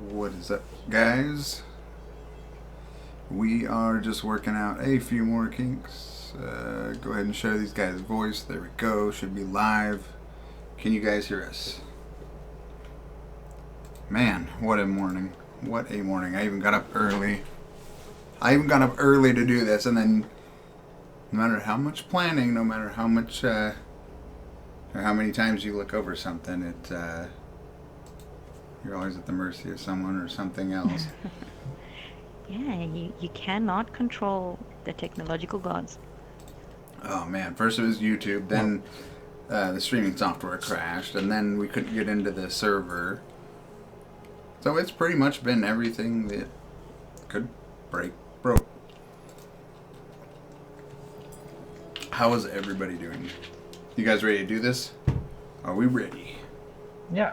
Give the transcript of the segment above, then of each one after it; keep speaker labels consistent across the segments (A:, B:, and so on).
A: What is up, guys? We are just working out a few more kinks. Go ahead and show these guys voice. There we go. Should be live. Can you guys hear us? Man, what a morning. What a morning. I even got up early. To do this, and then no matter how much planning, no matter how much, or how many times you look over something, you're always at the mercy of someone or something else.
B: Yeah, you cannot control the technological gods.
A: Oh man, first it was YouTube, then the streaming software crashed, and then we couldn't get into the server. So it's pretty much been everything that could broke. How is everybody doing? You guys ready to do this? Are we ready?
C: Yeah,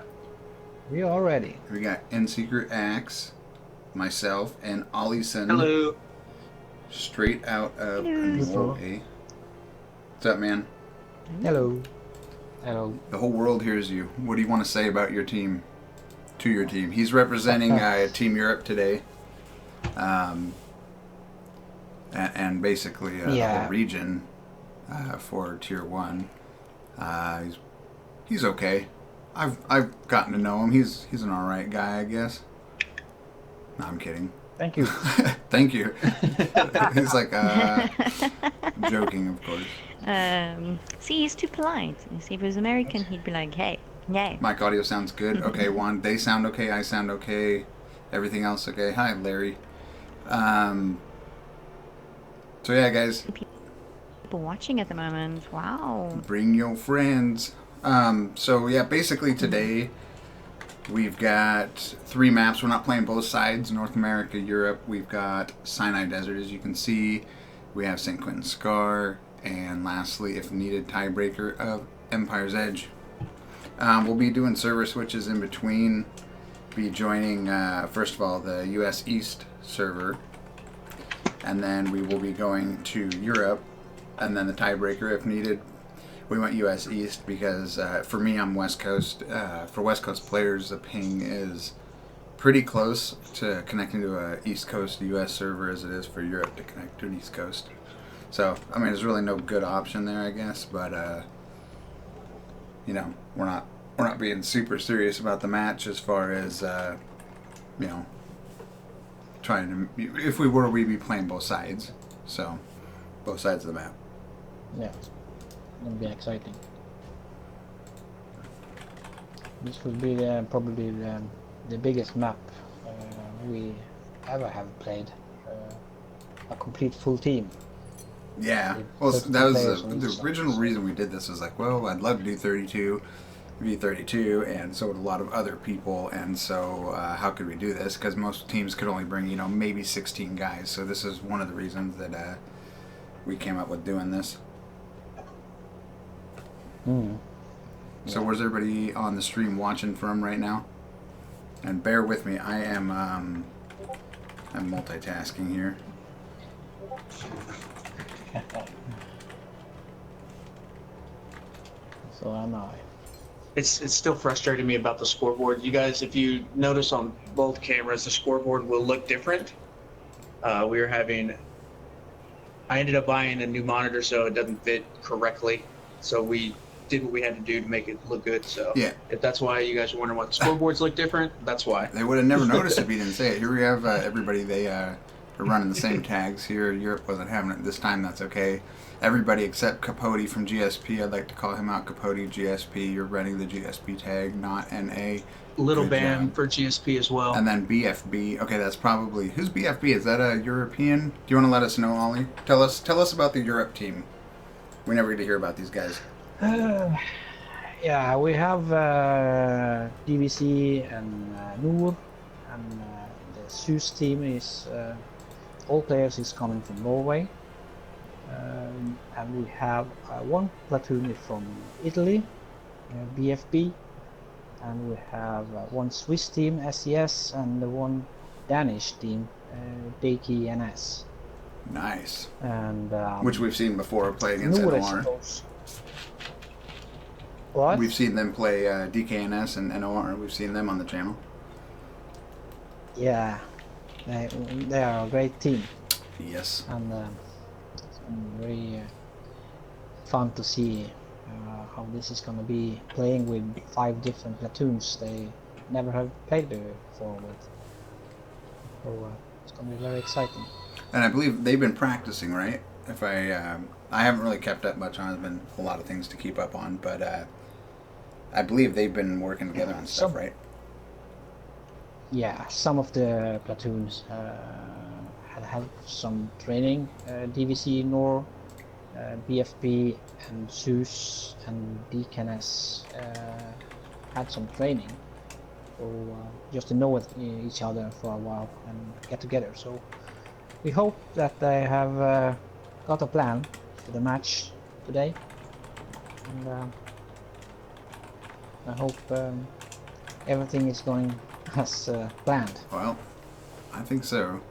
C: we are ready.
A: We got In Secret Axe, myself, and Ollison.
D: Hello.
A: Straight out of
B: Hello.
A: Norway. What's up, man?
C: Hello. Hello.
A: The whole world hears you. What do you want to say about your team? To your team. He's representing Team Europe today. And basically a whole region for Tier 1. He's okay. I've gotten to know him. He's an alright guy, I guess. No, I'm kidding.
C: Thank you.
A: Thank you. He's like, joking, of course.
B: See, he's too polite. See, if he was American, he'd be like, hey, yeah.
A: Mic audio sounds good. Okay, Juan, they sound okay, I sound okay. Everything else okay. Hi, Larry. So yeah, guys.
B: People watching at the moment. Wow.
A: Bring your friends. So yeah, basically today we've got 3 maps. We're not playing both sides, North America, Europe. We've got Sinai Desert, as you can see. We have St. Quentin Scar. And lastly, if needed, tiebreaker of Empire's Edge. We'll be doing server switches in between. Be joining, first of all, the US East server. And then we will be going to Europe. And then the tiebreaker if needed. We went US East because for me, I'm West Coast. For West Coast players, the ping is pretty close to connecting to a East Coast US server as it is for Europe to connect to an East Coast. So, I mean, there's really no good option there, I guess. But, you know, we're not being super serious about the match as far as, you know, trying to. If we were, we'd be playing both sides. So, both sides of the map.
C: Yeah, it's gonna be exciting. This will be probably the biggest map we ever have played. A complete full team.
A: Yeah, well, that was the original reason we did this. Was like, well, I'd love to do 32 v32, and so would a lot of other people. And so, how could we do this? Because most teams could only bring, maybe 16 guys. So this is one of the reasons that we came up with doing this. So where's everybody on the stream watching from right now? And bear with me, I'm multitasking here.
C: So am I.
D: It's still frustrating me about the scoreboard. You guys, if you notice on both cameras, the scoreboard will look different. I ended up buying a new monitor so it doesn't fit correctly. So we did what we had to do to make it look good. So
A: yeah,
D: if that's why you guys are wondering why the scoreboards look different, that's why.
A: They would have never noticed if you didn't say it. Here we have everybody. They are running the same tags here. Europe wasn't having it this time. That's okay. Everybody except Capote from GSP. I'd like to call him out. Capote GSP. You're running the GSP tag, not NA.
D: Little
A: Good
D: band
A: job.
D: for GSP as well.
A: And then BFB. Okay, that's probably who's BFB? Is that a European? Do you want to let us know, Ollie? Tell us about the Europe team. We never get to hear about these guys.
C: Yeah, we have DVC and Noor, and the SUS team is all players is coming from Norway, and we have one platoon is from Italy, BFB, and we have one Swiss team SES and one Danish team Daki NS.
A: Nice.
C: And
A: which we've seen before play against
C: Noor, I
A: NOR.
C: suppose. What?
A: We've seen them play DKNS and NOR. We've seen them on the channel.
C: Yeah, they are a great team,
A: Yes.
C: and very fun to see how this is gonna be playing with 5 different platoons they never have played before with. So it's gonna be very exciting.
A: And I believe they've been practicing, right? If I haven't really kept up much on. There's been a lot of things to keep up on, but I believe they've been working together on stuff, right?
C: Yeah, some of the platoons had some training. DVC, NOR, BFP, and SUS and DKNS had some training. So just to know each other for a while and get together. So we hope that they have got a plan for the match today, and I hope everything is going as planned.
A: Well, I think so.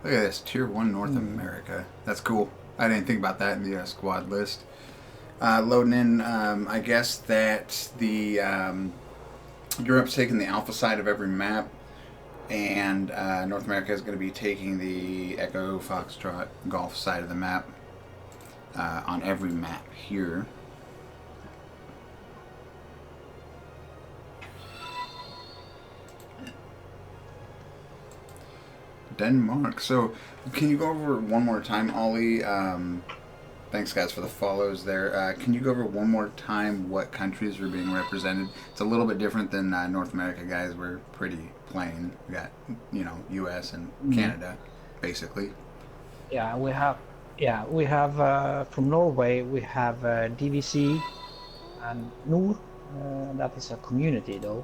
A: Look at this, Tier 1 North America. That's cool. I didn't think about that in the squad list. Loading in, I guess that the Europe's taking the alpha side of every map, and North America is going to be taking the Echo, Foxtrot, Golf side of the map on every map here. Denmark. So, can you go over one more time, Ollie? Thanks, guys, for the follows there. Can you go over one more time what countries are being represented? It's a little bit different than North America, guys. We're pretty plain. We got, U.S. and Canada, basically.
C: Yeah, we have from Norway. We have DVC and NOR. That is a community though,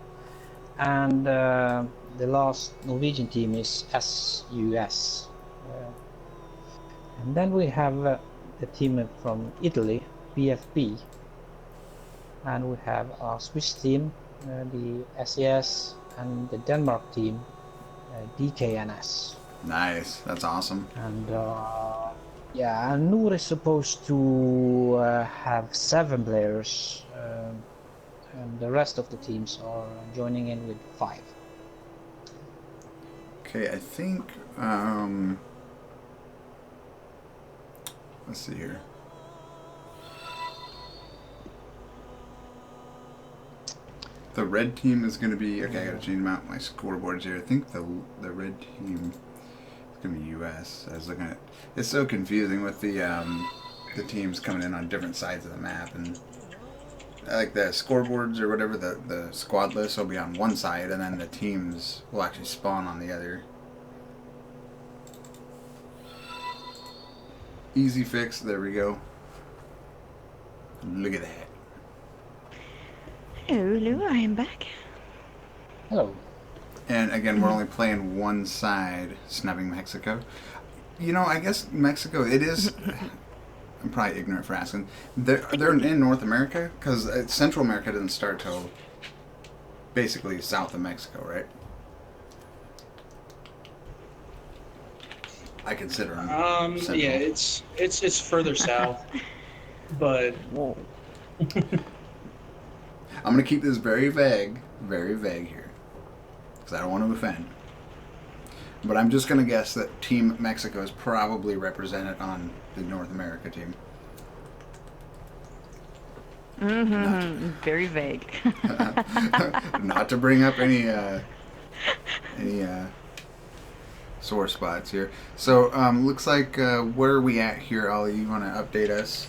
C: and the last Norwegian team is SUS. And then we have the team from Italy, BFB, and we have our Swiss team, the SES, and the Denmark team, DKNS.
A: Nice, that's awesome.
C: And yeah, and NOR is supposed to have 7 players, and the rest of the teams are joining in with 5.
A: Okay, I think, let's see here. The red team is going to be, okay, I got to change my scoreboards here. I think the red team is going to be US. I was looking at, it's so confusing with the teams coming in on different sides of the map, and like the scoreboards or whatever, the squad list will be on one side, and then the teams will actually spawn on the other. Easy fix, there we go. Look at that.
B: Hello, Lou, I am back.
C: Hello.
A: And again, we're only playing one side, snubbing Mexico. I guess Mexico, it is... I'm probably ignorant for asking. They're in North America? Because Central America doesn't start till basically south of Mexico, right? I consider them central.
D: Yeah, it's further south, but
B: Whoa.
A: I'm going to keep this very vague here, because I don't want to offend. But I'm just going to guess that Team Mexico is probably represented on the North America team.
B: Very vague.
A: Not to bring up any sore spots here. So looks like where are we at here, Ollie? You want to update us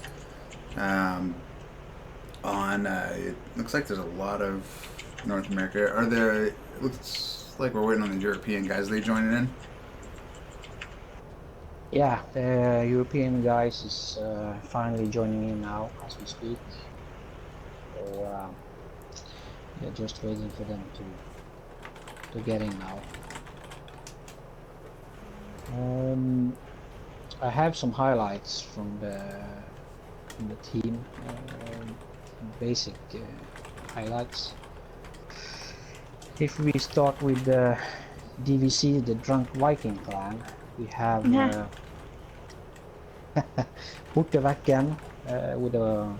A: on? It looks like there's a lot of North America. Are there? It looks like we're waiting on the European guys. Are they joining in?
C: Yeah, the European guys is finally joining in now as we speak. So yeah, just waiting for them to get in now. I have some highlights from the team, basic highlights. If we start with the DVC, the Drunk Viking clan, we have Bortevekken with a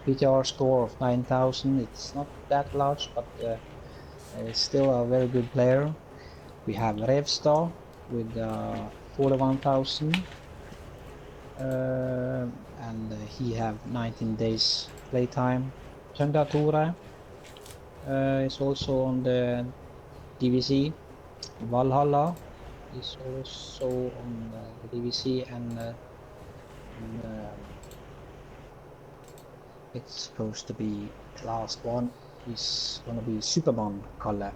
C: PTR score of 9,000. It's not that large, but it's still a very good player. We have Revstar with 41,000, and he have 19 days playtime. Töndatura is also on the DVC. Valhalla is also on the DVC, and it's supposed to be the last one is gonna be Superman Kalle.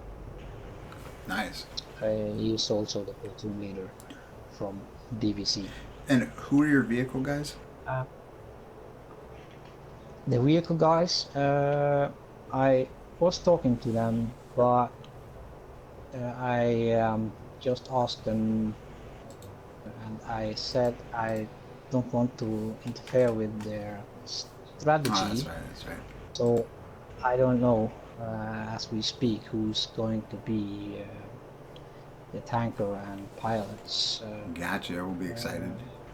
A: Nice.
C: He is also the platoon leader from DVC.
A: And who are your vehicle guys?
C: The vehicle guys, I was talking to them, but I just asked them, and I said I don't want to interfere with their strategy.
A: Oh, that's right. That's right.
C: So I don't know as we speak who's going to be the tanker and pilots.
A: Gotcha. We'll be excited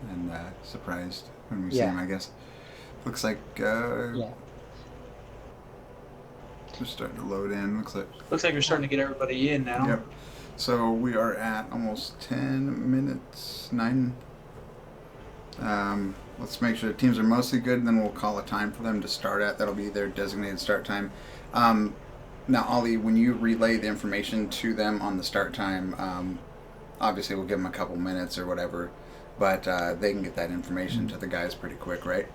A: and surprised when we see
C: Yeah.
A: him, I guess. Looks like
C: Yeah.
A: we're starting to load in. Looks
D: Looks like we're starting to get everybody in now.
A: Yep. So we are at almost 10 minutes, 9. Let's make sure the teams are mostly good, and then we'll call a time for them to start at. That'll be their designated start time. Now, Ollie, when you relay the information to them on the start time, obviously we'll give them a couple minutes or whatever, but they can get that information to the guys pretty quick, right?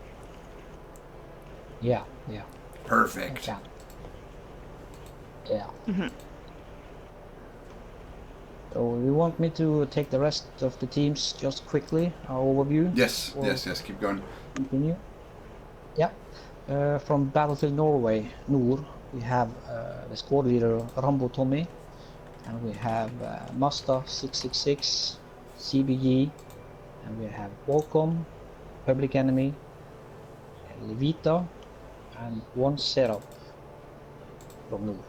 C: Yeah.
A: Perfect.
C: Yeah. Yeah.
B: Mm-hmm.
C: So you want me to take the rest of the teams just quickly, overview?
A: Yes,
C: Or
A: yes, keep going.
C: continue? Yeah. From Battlefield Norway, Nord, we have the squad leader Rambo Tommy, and we have Mazda 666, CBG, and we have Qualcomm, Public Enemy, Levita, and one setup from Nord.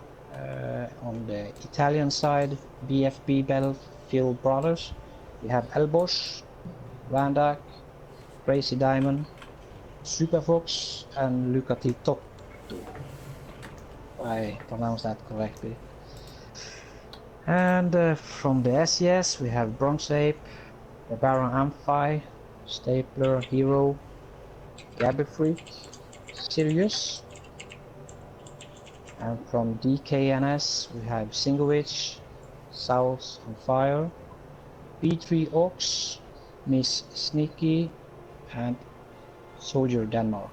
C: On the Italian side, BFB Battlefield Brothers, we have Elbosch, Randak, Crazy Diamond, Super Fox, and Lucati Totto. I pronounced that correctly. And from the SES, we have Bronze Ape, the Baron Amphi, Stapler, Hero, Gabby Freak, Sirius. And from DKNS, we have Singovich, South on Fire, B3 Ox, Miss Sneaky, and Soldier Denmark.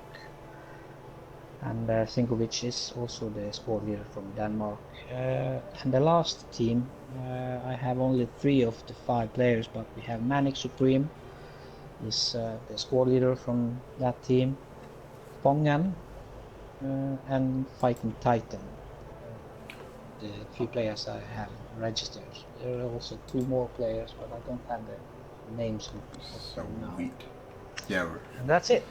C: And Singovich is also the squad leader from Denmark. And the last team, I have only 3 of the 5 players, but we have Manic Supreme, is the squad leader from that team, Pongan, and Fighting Titan. The 3 players I have registered. There are also 2 more players, but I don't have the names of them now.
A: Sweet. Yeah,
C: And that's it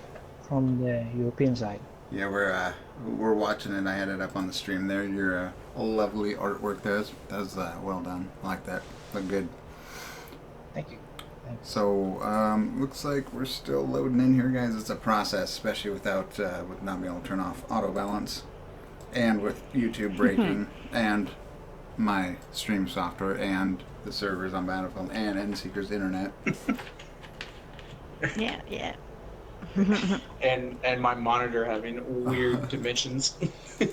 C: from the European side.
A: yeah, we're watching it. I had it up on the stream there. Your lovely artwork there. That was well done. I like that. Look good.
C: Thank you.
A: So looks like we're still loading in here, guys. It's a process, especially with not being able to turn off auto balance, and with YouTube breaking, and my stream software, and the servers on Battlefield, and Endseeker's internet.
B: Yeah.
D: And my monitor having weird dimensions.
A: See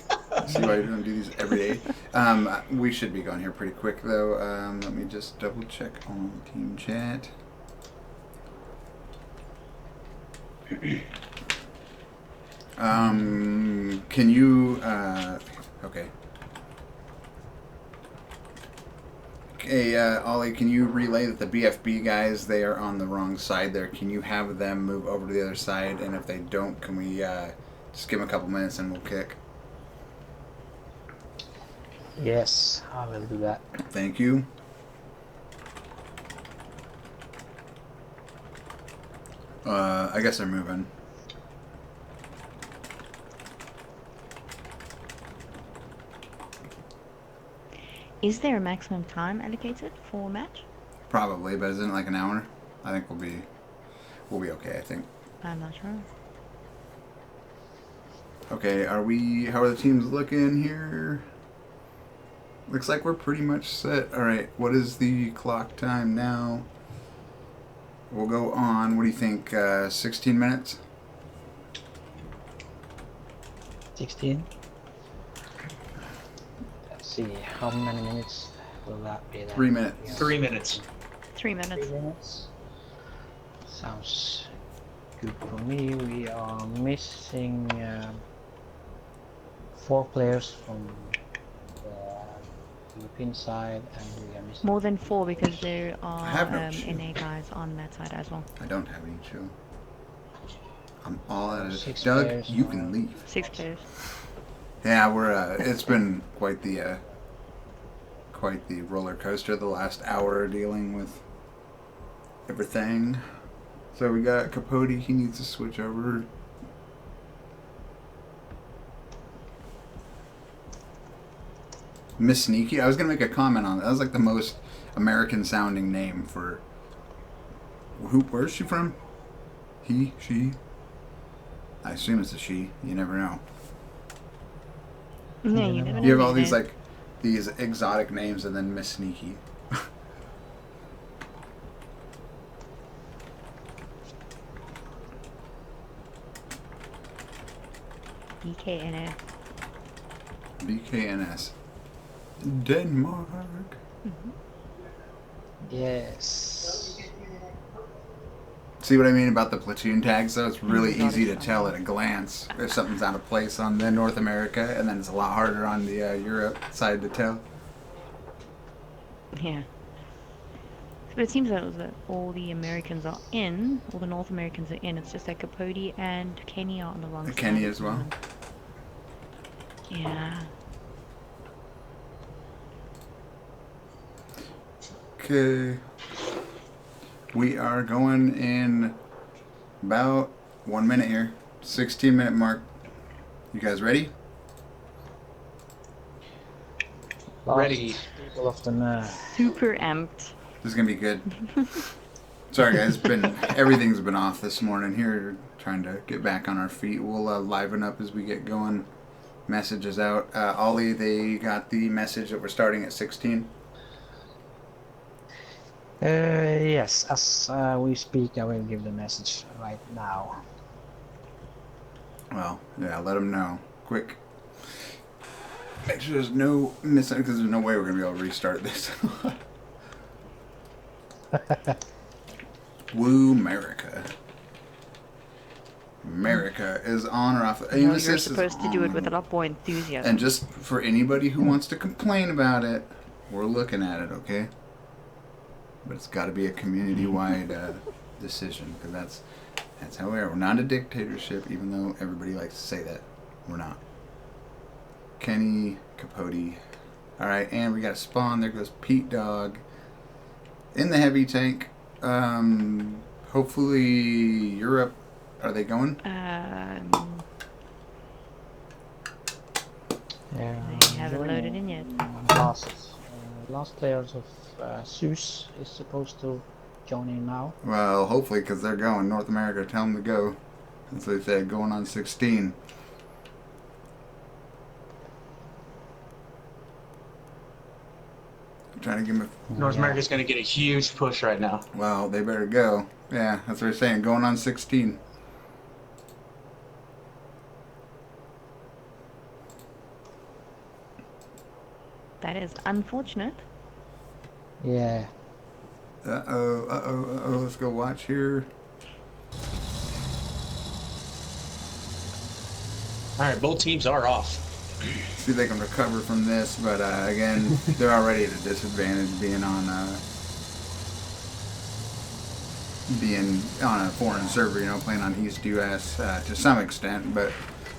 A: why you don't do these every day. We should be going here pretty quick though. Let me just double check on team chat. Can you okay. Hey, Ollie, can you relay that the BFB guys, they are on the wrong side there? Can you have them move over to the other side? And if they don't, can we just give them a couple minutes and we'll kick?
C: Yes, I will do that.
A: Thank you. I guess they're moving.
B: Is there a maximum time allocated for a match?
A: Probably, but isn't it like an hour? I think we'll be okay, I think.
B: I'm not sure.
A: Okay, how are the teams looking here? Looks like we're pretty much set. All right, what is the clock time now? We'll go on. What do you think? 16 minutes?
C: 16. Let's see, how many minutes will that be then?
A: 3 minutes.
D: 3 minutes.
B: 3 minutes.
C: 3 minutes. Sounds good for me. We are missing 4 players from the European side, and we are missing
B: More than 4 because there
A: I have no
B: are
A: shield.
B: NA guys on that side as well.
A: I don't have any chill. I'm all out of it.
C: 6
A: Doug,
C: players
A: you
C: now.
A: can leave.
B: 6 players.
A: Yeah, we're. It's been quite the roller coaster the last hour dealing with everything. So we got Capote. He needs to switch over. Miss Sneaky. I was gonna make a comment on that. That was like the most American sounding name for. Where's she from? He, she. I assume it's a she. You never know.
B: No, you never know.
A: You have all
B: these
A: these
B: days.
A: like these exotic names and then Miss Sneaky.
B: BKNA.
A: BKNS. Denmark.
C: Yes.
A: See what I mean about the platoon tags though? It's really
B: Got
A: easy
B: it.
A: to tell at a glance if something's out of place on the North America, and then it's a lot harder on the Europe side to tell.
B: Yeah. But it seems that all the Americans are in, all the North Americans are in. It's just that Capote and Kenny are on the wrong side.
A: Kenny as well?
B: Yeah.
A: Okay. We are going in about 1 minute here. 16-minute mark. You guys ready?
D: Ready.
C: People often
B: Super amped.
A: This is gonna be good. Sorry guys, everything's been off this morning here, trying to get back on our feet. We'll liven up as we get going. Messages out. Ollie, they got the message that we're starting at 16.
C: yes, as we speak, I will give the message right now.
A: Well, yeah, let them know. Quick. Make sure there's no missing, because there's no way we're going to be able to restart this. Woo, America. America is on or off.
B: No,
A: Aim
B: you're
A: assist is
B: supposed to do it
A: on.
B: with a lot more enthusiasm.
A: And just for anybody who wants to complain about it, we're looking at it, okay? But it's got to be a community-wide decision, because that's how we are. We're not a dictatorship, even though everybody likes to say that. We're not. Kenny, Capote. All right, and we got a spawn. There goes Pete Dog in the heavy tank. Hopefully Europe. Are they going?
C: Yeah,
B: They haven't loaded in yet.
C: Last players of Zeus is supposed to join in now.
A: Well, hopefully, because they're going. North America, tell them to go. As they said, going on 16. I'm trying to give them
D: North America's going to get a huge push right now.
A: well, they better go. Yeah, that's what they're saying. Going on 16.
B: That is unfortunate.
C: Yeah.
A: Uh-oh. Let's go watch here.
D: All right, both teams are off.
A: See if they can recover from this, but again, they're already at a disadvantage being on a foreign server, you know, playing on East US to some extent, but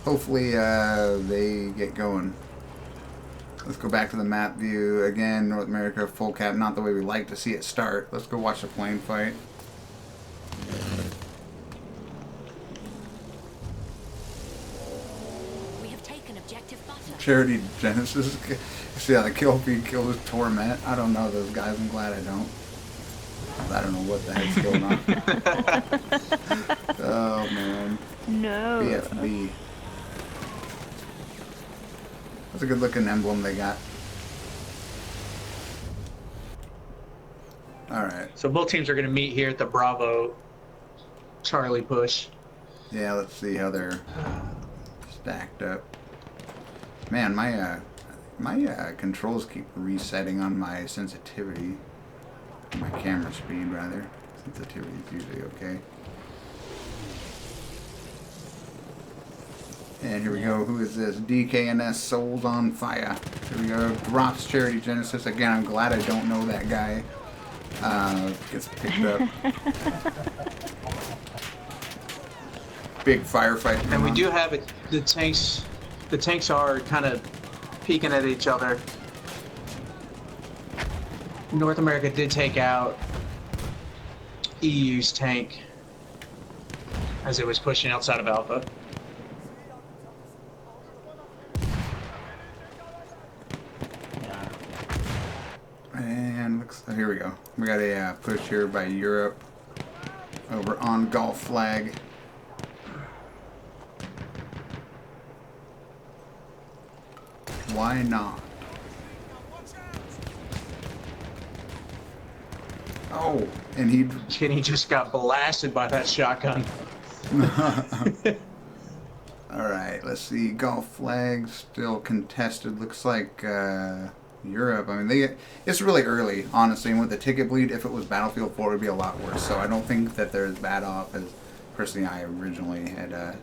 A: hopefully they get going. Let's go back to the map view again. North America full cap, not the way we like to see it start. Let's go watch the plane fight. Charity Genesis. See how the kill feed kills Torment. I don't know those guys. I'm glad I don't. I don't know what the heck's going on. Oh man.
B: No.
A: BFB. That's a good looking emblem they got. All right.
D: So both teams are going to meet here at the Bravo Charlie push.
A: Yeah, let's see how they're stacked up. Man, my controls keep resetting on my sensitivity. My camera speed, rather. Sensitivity is usually okay. And here we go. Who is this? DKNS Souls on Fire. Here we go. Drops Charity Genesis. Again, I'm glad I don't know that guy. Gets picked up. Big firefight.
D: And we do have it. The tanks are kind of peeking at each other. North America did take out EU's tank as it was pushing outside of Alpha.
A: And here we go. We got a push here by Europe over on Gulf Flag. Why not? Oh, and
D: Kenny just got blasted by that shotgun.
A: All right, let's see. Gulf Flag still contested. Looks like Europe. I mean, it's really early, honestly. And with the ticket bleed, if it was Battlefield 4, it would be a lot worse. So I don't think that they're as bad off as personally I originally had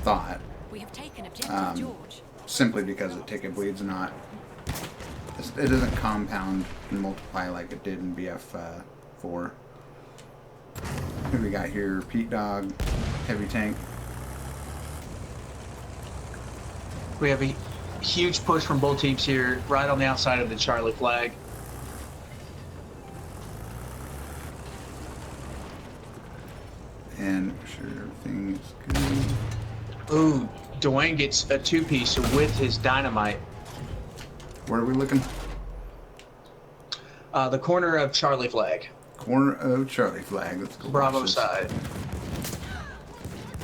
A: thought.
E: We have taken objective George.
A: Simply because the ticket bleed's not. It doesn't compound and multiply like it did in BF4. Who we got here? Pete Dog, heavy tank.
D: We have a huge push from both teams here, right on the outside of the Charlie flag.
A: And sure everything is good.
D: Ooh, Dwayne gets a two-piece with his dynamite.
A: Where are we looking?
D: The corner of Charlie flag.
A: Corner of Charlie flag. Let's go.
D: Bravo side.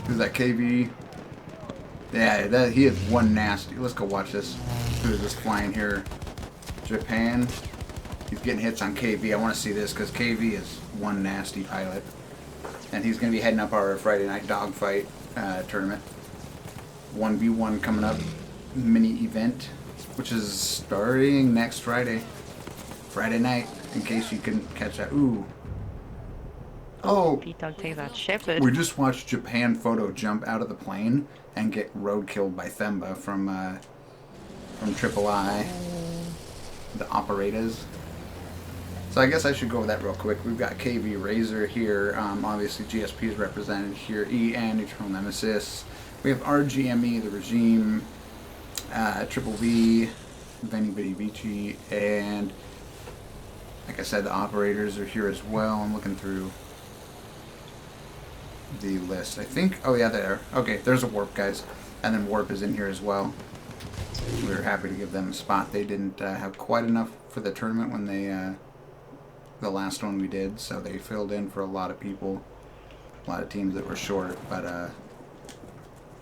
A: Who's that? KV. Yeah, he is one nasty. Let's go watch this. Who is this flying here? Japan. He's getting hits on KV. I want to see this because KV is one nasty pilot. And he's going to be heading up our Friday night dogfight tournament. 1v1 coming up. Mini event. Which is starting next Friday. Friday night. In case you couldn't catch that. Ooh. Oh.
B: Pete Dog takes that shepherd.
A: We just watched Japan Photo jump out of the plane and get road killed by Themba from Triple I. The operators. So I guess I should go over that real quick. We've got KV Razor here. Obviously GSP is represented here. EN, Eternal Nemesis. We have RGME, the Regime. Triple V, Veni Vidi Vici, and like I said, the operators are here as well. I'm looking through the list. I think, oh yeah, there. Okay, there's a Warp, guys. And then Warp is in here as well. We were happy to give them a spot. They didn't have quite enough for the tournament when they, the last one we did, so they filled in for a lot of people, a lot of teams that were short, but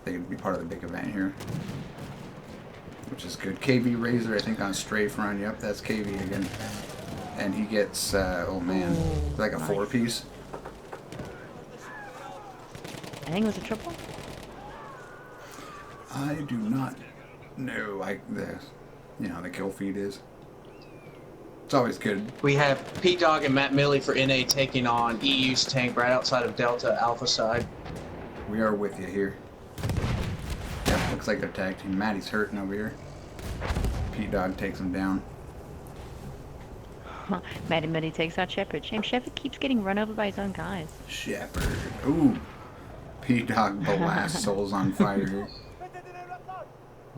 A: they could be part of the big event here. Which is good. KV Razor, I think, on Strafe Run. Yep, that's KV again. And he gets, oh man, like a 4-piece.
B: I think it was a triple.
A: I do not know. The kill feed is. It's always good.
D: We have Pete Dog and Matt Milley for NA taking on EU's tank right outside of Delta Alpha side.
A: We are with you here. Yep, looks like they're tag team. Matty's hurting over here. Pete Dog takes him down.
B: Matty takes out Shepherd. Shame Shepherd keeps getting run over by his own guys.
A: Shepherd. Ooh. Pete Dog blasts Souls on Fire.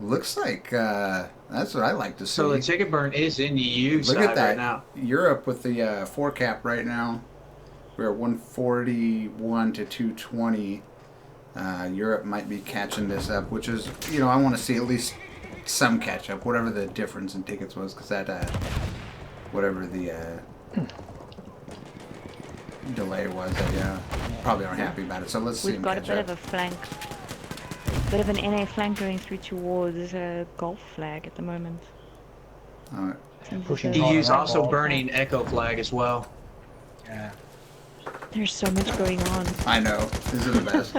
A: Looks like that's what I like to see.
D: So the ticket burn is in the EU
A: Look
D: side
A: at that.
D: right now.
A: Europe with the 4 cap right now. We're at 141 to 220. Europe might be catching this up, which is, I want to see at least some catch up, whatever the difference in tickets was, because that, whatever the delay was, they probably aren't happy about it. So let's see.
B: We've got a bit of a flank, bit of an NA flank going through towards Gulf Flag at the moment. Seems as
C: Pushing
B: though-
C: hard.
D: EU's
C: right,
D: also
C: ball.
D: burning Echo flag as well.
C: Yeah.
B: There's so much going on.
A: I know. These are the best.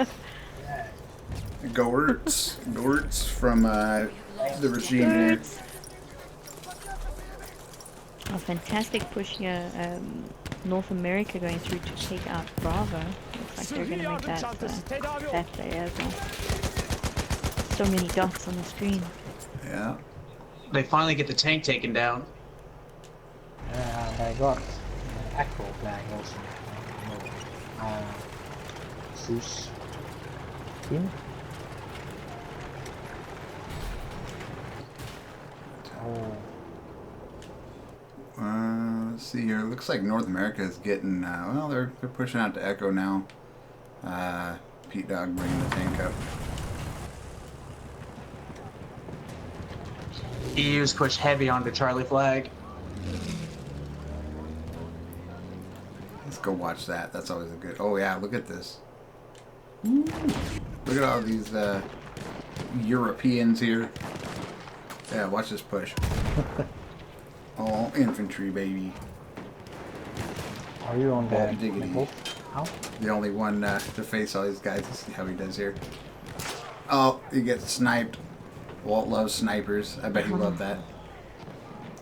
A: Goertz. Goertz from the regime here.
B: Birds. A fantastic push here. North America going through to take out Bravo. Looks like they're going to make that play as well. So many dots on the screen.
A: Yeah.
D: They finally get the tank taken down.
C: They got Echo flag also. Zeus team. Oh.
A: Let's see here. Looks like North America is getting. Well, they're pushing out to Echo now. Pete Dog bringing the tank up.
D: EU's pushed heavy onto Charlie flag.
A: Let's go watch that. That's always a good. Oh yeah, look at this. Ooh. Look at all these Europeans here. Yeah, watch this push. All infantry, baby.
C: Are you on
A: Oh,
C: the
A: diggity.
C: boat now?
A: The only one to face all these guys. Let's see how he does here. Oh, he gets sniped. Walt loves snipers. I bet he loved that.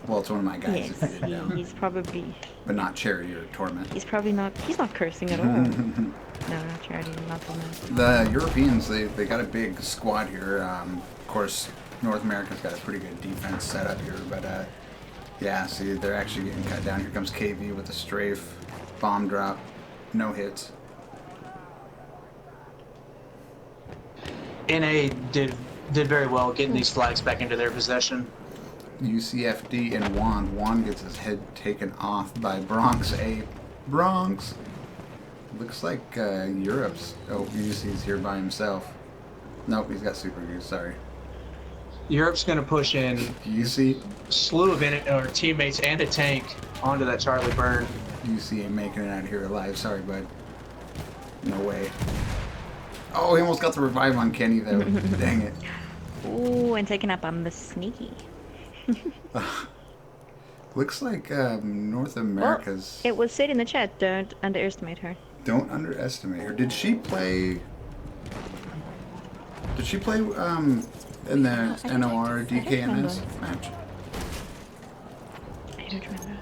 A: Walt's one of my guys.
B: Yes,
A: If you didn't know.
B: he's probably.
A: But not Charity or Torment.
B: He's probably not. He's not cursing at all. No, not charity, not the man.
A: The Europeans, they got a big squad here. Of course, North America's got a pretty good defense set up here, but yeah, see, they're actually getting cut down. Here comes KV with a strafe, bomb drop, no hits.
D: NA did very well getting these flags back into their possession.
A: UCFD and Wand. Wand gets his head taken off by Bronx A. Bronx! Looks like Europe's. Oh, UC's here by himself. Nope, he's got Super Goose, sorry.
D: Europe's going to push in
A: UC?
D: slew of or teammates and a tank onto that Charlie burn.
A: UC ain't making it out of here alive, sorry, bud. No way. Oh, he almost got the revive on Kenny, though. Dang it.
B: Ooh, and taken up on the sneaky.
A: Looks like North America's...
B: It was said in the chat, don't underestimate her.
A: Don't underestimate her. Did she play in the NOR DKNS match?
B: I don't remember.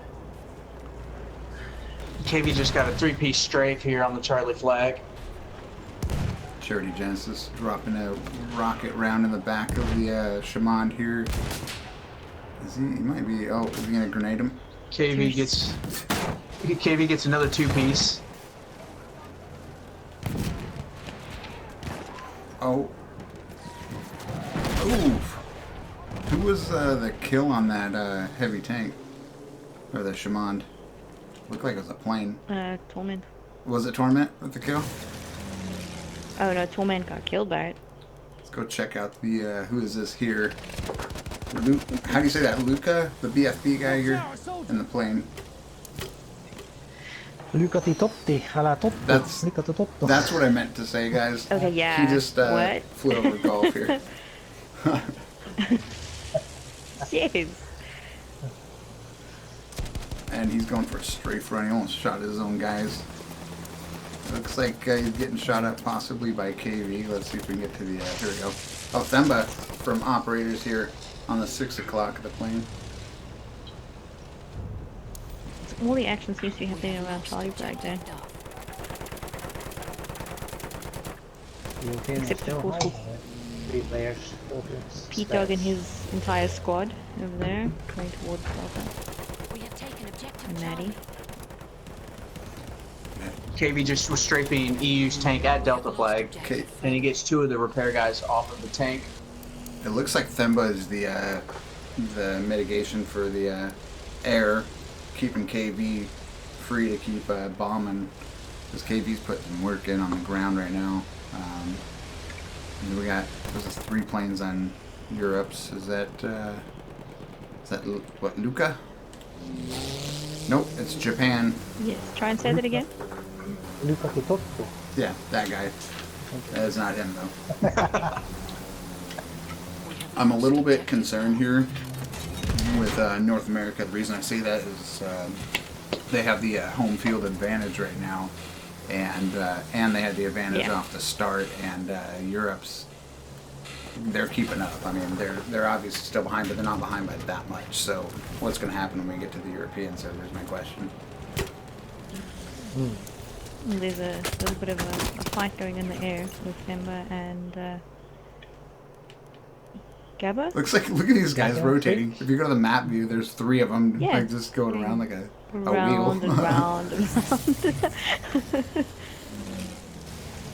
D: KV just got a 3-piece strafe here on the Charlie flag.
A: Charity Genesis dropping a rocket round in the back of the Shaman here. Is he might be, oh, is he gonna grenade him?
D: KV gets another 2-piece.
A: Oh. Oof. Who was the kill on that heavy tank? Or the Shaman? Looked like it was a plane.
B: Torment.
A: Was it Torment with the kill?
B: Oh no, Torment got killed by it.
A: Let's go check out the, who is this here? How do you say that? Luca? The BFB guy here? In the plane.
C: Luca ti totti, alla totto.
A: That's-
C: Luca ti totto.
A: That's what I meant to say, guys.
B: Okay, yeah.
A: He just
B: What?
A: flew over golf here.
B: Yes.
A: And he's going for a strafe run. He almost shot his own guys. Looks like he's getting shot up possibly by KV. Let's see if we can get to the, here we go. Oh, Themba from operators here on the 6 o'clock of the plane.
B: All the action seems to be happening around Charlie flag there.
C: European
B: Except
C: still
B: of course
C: high.
B: for
C: 3 players. 4 players.
B: Pete Dog and his entire squad over there, going towards Delta.
E: We have taken objective
B: And Maddie.
D: KV just was strafing EU's tank at Delta flag,
A: Okay,
D: and he gets 2 of the repair guys off of the tank.
A: it looks like Themba is the mitigation for the air, keeping KV free to keep bombing. Because KV's putting some work in on the ground right now. And we got, this is 3 planes on Europe's. Is that what, Luca? Nope, it's Japan.
B: Yes, try and say that again.
C: Luca ti totto.
A: Yeah, that guy. That's not him though. I'm a little bit concerned here with North America, the reason I say that is they have the home field advantage right now, and they had the advantage off the start, and Europe's they're keeping up. I mean, they're obviously still behind, but they're not behind by that much. So what's going to happen when we get to the European server is my question.
B: There's a little bit of a fight going in the air with Simba and Gabba.
A: Look at these guys rotating. If you go to the map view, there's 3 of them like just going around like a wheel.
B: Round and round and round.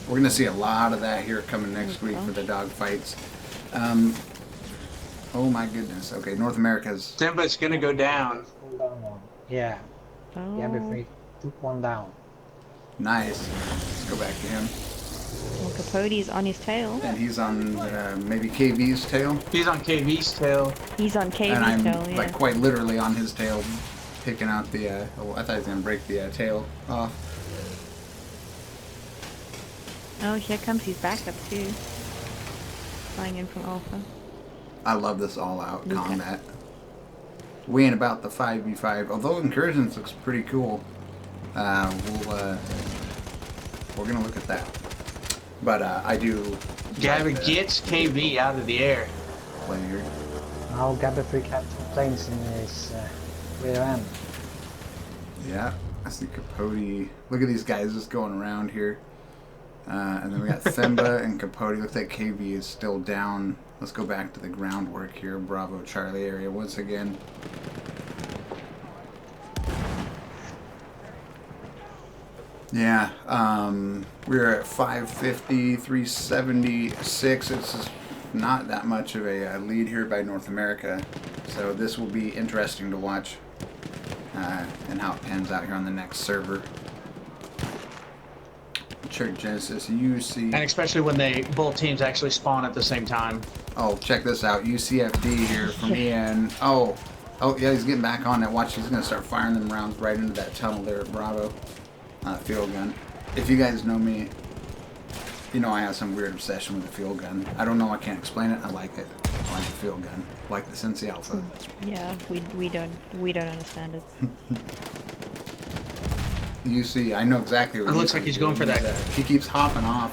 A: We're gonna see a lot of that here coming next week for the dog fights. Oh my goodness. Okay, North America's.
D: Simba's gonna go down.
C: Yeah.
B: Oh.
C: Yeah, Gabby took one down.
A: Nice. Let's go back to him.
B: Well, Capote's on his tail.
A: And he's on maybe KV's tail.
D: He's on KV's tail.
B: He's on KV's
A: and I'm
B: tail, yeah.
A: like quite literally on his tail, picking out the. I thought he was gonna break the tail off.
B: Oh, here comes his backup too. Flying in from Alpha.
A: I love this all-out combat. We ain't about the 5v5, although Incursions looks pretty cool. We're gonna look at that. But I do.
D: Gabby gets KV out of the air.
A: Player.
C: Now Gabby Freak has 2 planes in his rear end.
A: Yeah, I see Capote. Look at these guys just going around here. And then we got Themba and Capote. Looks like KV is still down. Let's go back to the groundwork here. Bravo Charlie area once again. Yeah, we're at 550, 376. It's not that much of a lead here by North America. So this will be interesting to watch and how it pans out here on the next server. Check Genesis, UC.
D: And especially when both teams actually spawn at the same time.
A: Oh, check this out. UCFD here from Ian. Oh, yeah, he's getting back on it. Watch, he's going to start firing them rounds right into that tunnel there at Bravo. Field gun. If you guys know me, you know I have some weird obsession with the field gun. I don't know, I can't explain it. I like it. I like the field gun. I like the Cincy Alpha.
B: Yeah, we don't understand it.
A: You see, I know exactly what
D: It looks like he's going for that.
A: He keeps hopping off,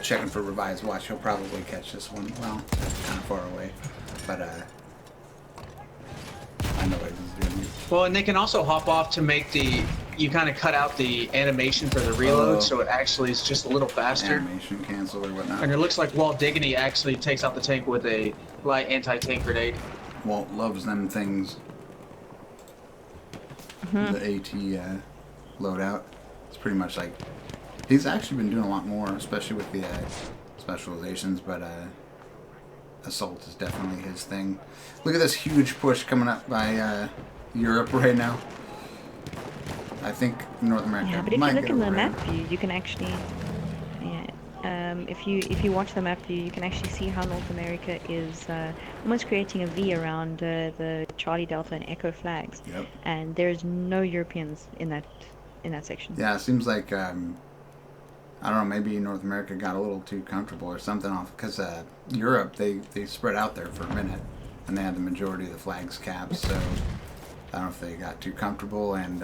A: checking for revives. Watch, he'll probably catch this one. Well, that's kind of far away, but I know what he's doing.
D: Well, and they can also hop off to make you kind of cut out the animation for the reload, so it actually is just a little faster.
A: Animation cancel or whatnot.
D: And it looks like Walt Diggity actually takes out the tank with a light anti-tank grenade.
A: Walt loves them things. The AT loadout. It's pretty much like he's actually been doing a lot more, especially with the specializations, but assault is definitely his thing. Look at this huge push coming up by Europe right now. I think North America.
B: Yeah, but if you
A: might
B: look
A: get
B: in the
A: over
B: map
A: here.
B: view, you can actually, if you watch the map view, you can actually see how North America is almost creating a V around the Charlie Delta and Echo flags.
A: Yep.
B: And there's no Europeans in that section.
A: Yeah, it seems like I don't know. Maybe North America got a little too comfortable or something off because Europe they spread out there for a minute and they had the majority of the flags capped. So I don't know if they got too comfortable and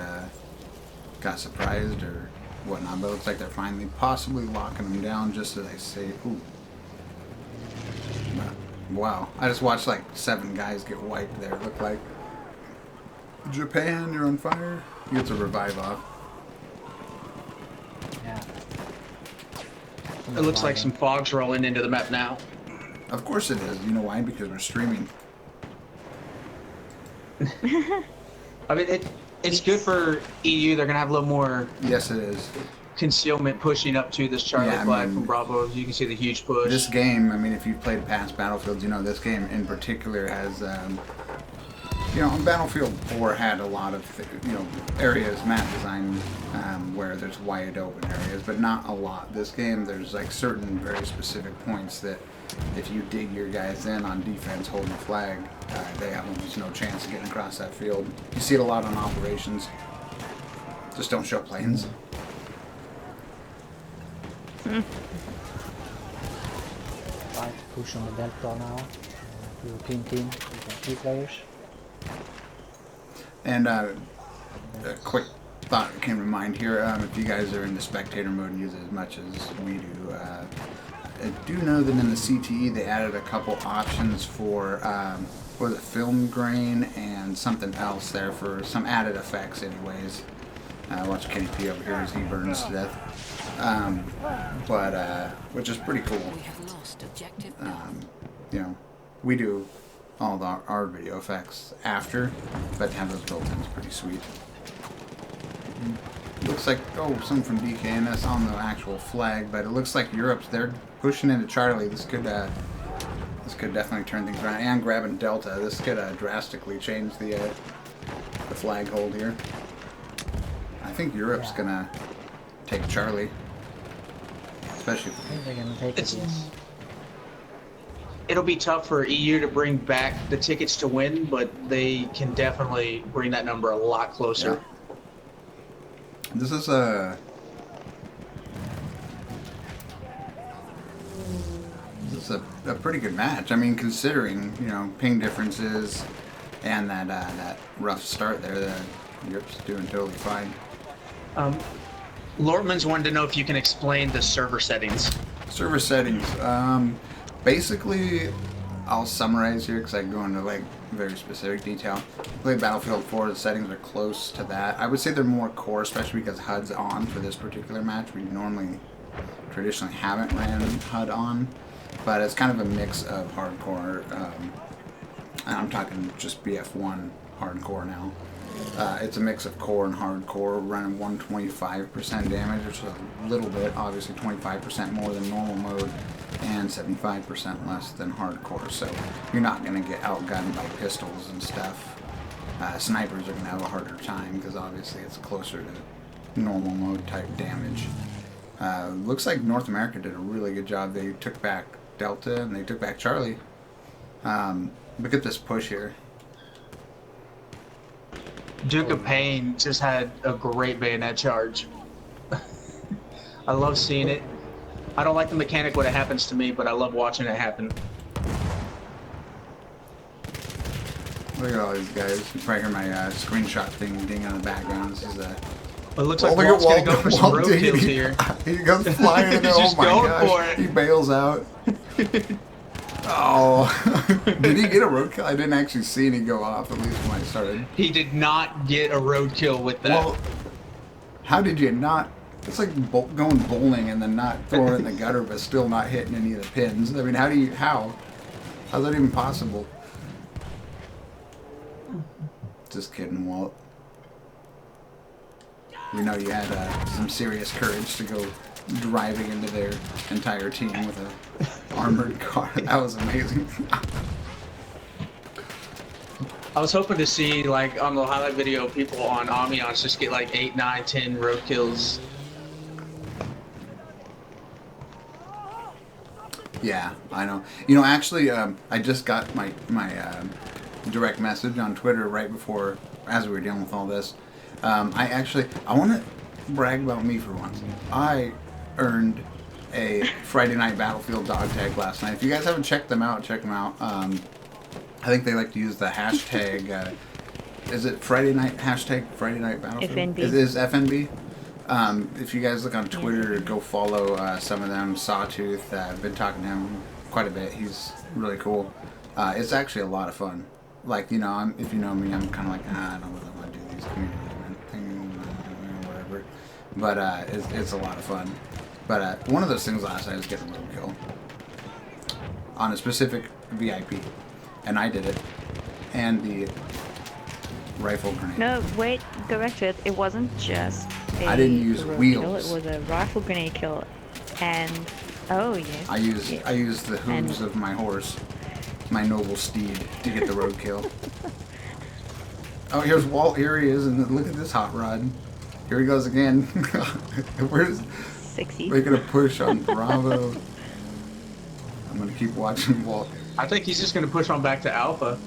A: got surprised or whatnot. But it looks like they're finally possibly locking them down just as I say. Ooh. Wow! I just watched like 7 guys get wiped there. It looked like Japan, you're on fire. He gets a revive off.
C: Yeah.
D: It looks like some fog's rolling into the map now.
A: Of course it is. You know why? Because we're streaming.
D: I mean, it's good for EU. They're gonna have a little more
A: Yes, it is.
D: concealment pushing up to this Charlie
A: Yeah, I
D: flag
A: mean,
D: from Bravo. You can see the huge push.
A: This game, I mean, if you've played past Battlefields, you know this game in particular has, you know, Battlefield 4 had a lot of, you know, areas, map design, where there's wide open areas, but not a lot. This game, there's like certain very specific points that if you dig your guys in on defense holding a flag, they have almost no chance of getting across that field. You see it a lot on operations. Just don't show planes.
C: Trying to push on the Delta now. European team, 2 players.
A: And a quick thought that came to mind here, if you guys are into spectator mode and use it as much as we do, I do know that in the CTE they added a couple options for what was it, film grain and something else there for some added effects anyways. Watch Kenny P over here as he burns to death. Which is pretty cool.
E: We have lost objective.
A: You know, we do all our video effects after, but to have those built in is pretty sweet. Looks like, some from DKNS on the actual flag, but it looks like they're pushing into Charlie. This could definitely turn things around. And grabbing Delta, this could drastically change the flag hold here. I think Europe's gonna take Charlie, especially.
C: I think they're gonna take it, yes.
D: It'll be tough for EU to bring back the tickets to win, but they can definitely bring that number a lot closer.
A: Yeah. This is a pretty good match. I mean, considering, you know, ping differences and that rough start there, Europe's doing totally fine.
D: Lortman's wanted to know if you can explain the server settings.
A: Server settings. Basically, I'll summarize here because I go into like very specific detail. Play Battlefield 4, the settings are close to that. I would say they're more core, especially because HUD's on for this particular match. We traditionally haven't ran HUD on, but it's kind of a mix of hardcore, and I'm talking just BF1 hardcore now. It's a mix of core and hardcore, running 125% damage, which is a little bit, obviously 25% more than normal mode, and 75% less than hardcore. So you're not going to get outgunned by pistols and stuff. Snipers are going to have a harder time because obviously it's closer to normal mode type damage. Looks like North America did a really good job. They took back Delta and they took back Charlie. Look at this push here.
D: Duke of Pain just had a great bayonet charge. I love seeing it. I don't like the mechanic when it happens to me, but I love watching it happen.
A: Look at all these guys. You probably hear my screenshot thing ding in the background. This is
D: It looks like Walt's gonna go for some roadkills here.
A: He goes flying in there.
D: He's just going for
A: gosh.
D: it.
A: He bails out. Oh. Did he get a roadkill? I didn't actually see any go off, at least when I started.
D: He did not get a roadkill with that.
A: Well, how did you not? It's like going bowling and then not throwing it in the gutter, but still not hitting any of the pins. I mean, how's that even possible? Just kidding, Walt. You know you had some serious courage to go driving into their entire team with a armored car. That was amazing.
D: I was hoping to see, like, on the highlight video, people on Amiens just get like 8, 9, 10 roadkills.
A: Yeah, I know. You know, actually, I just got my direct message on Twitter right before, as we were dealing with all this. I want to brag about me for once. I earned a Friday Night Battlefield dog tag last night. If you guys haven't checked them out, check them out. I think they like to use the hashtag. Is it Friday Night Battlefield?
B: FNB.
A: It is FNB. If you guys look on Twitter, go follow some of them. Sawtooth, I've been talking to him quite a bit. He's really cool. It's actually a lot of fun. Like, you know, if you know me, I'm kind of like, I don't really want to do these community event things, whatever. But it's a lot of fun. But one of those things last night was getting a roadkill on a specific VIP, and I did it. And the rifle grenade.
B: No, wait, go back to it. It wasn't just
A: I didn't use
B: road
A: wheels.
B: Kill, it was a rifle grenade kill, and yes.
A: I used the hooves of my horse, my noble steed, to get the roadkill. Oh, here's Walt. Here he is, and look at this hot rod. Here he goes again. Where's
B: Sexy.
A: making a push on Bravo? I'm gonna keep watching Walt.
D: I think he's just gonna push on back to Alpha.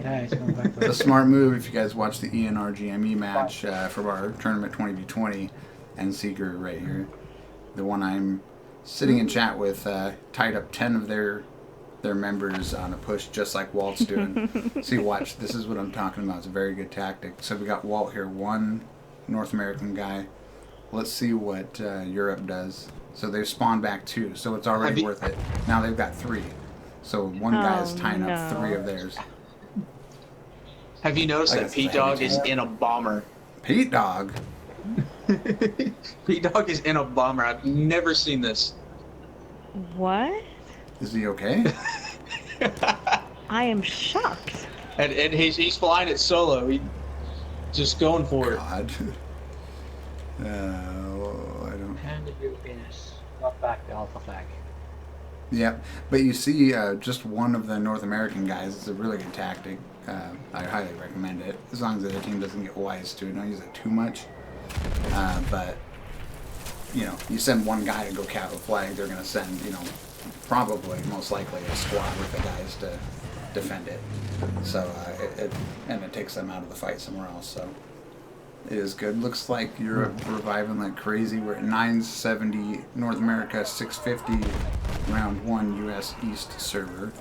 C: Yeah, it's going back to
A: It's a smart move if you guys watch the ENRGME match for our tournament 20v20 and Seeker right here. The one I'm sitting in chat with tied up 10 of their their members on a push just like Walt's doing. See, watch. This is what I'm talking about. It's a very good tactic. So we got Walt here, one North American guy. Let's see what Europe does. So they've spawned back 2, so it's already worth it. Now they've got 3. So one guy is tying up 3 of theirs.
D: Have you noticed that Pete Dog is in a bomber?
A: Pete Dog?
D: Pete Dog is in a bomber. I've never seen this.
B: What?
A: Is he okay?
B: I am shocked.
D: And he's flying it solo. He's just going for it.
A: God. I don't...
C: And the Europeans got back the alpha flag.
A: Yeah, but you see, just one of the North American guys is a really good tactic. I highly recommend it, as long as the other team doesn't get wise to it. Don't use it too much. But, you know, you send one guy to go cap a flag, they're going to send, you know, probably, most likely, a squad with the guys to defend it. So, it takes them out of the fight somewhere else, so... It is good. Looks like Europe reviving like crazy. We're at 970, North America 650, round 1 US East server.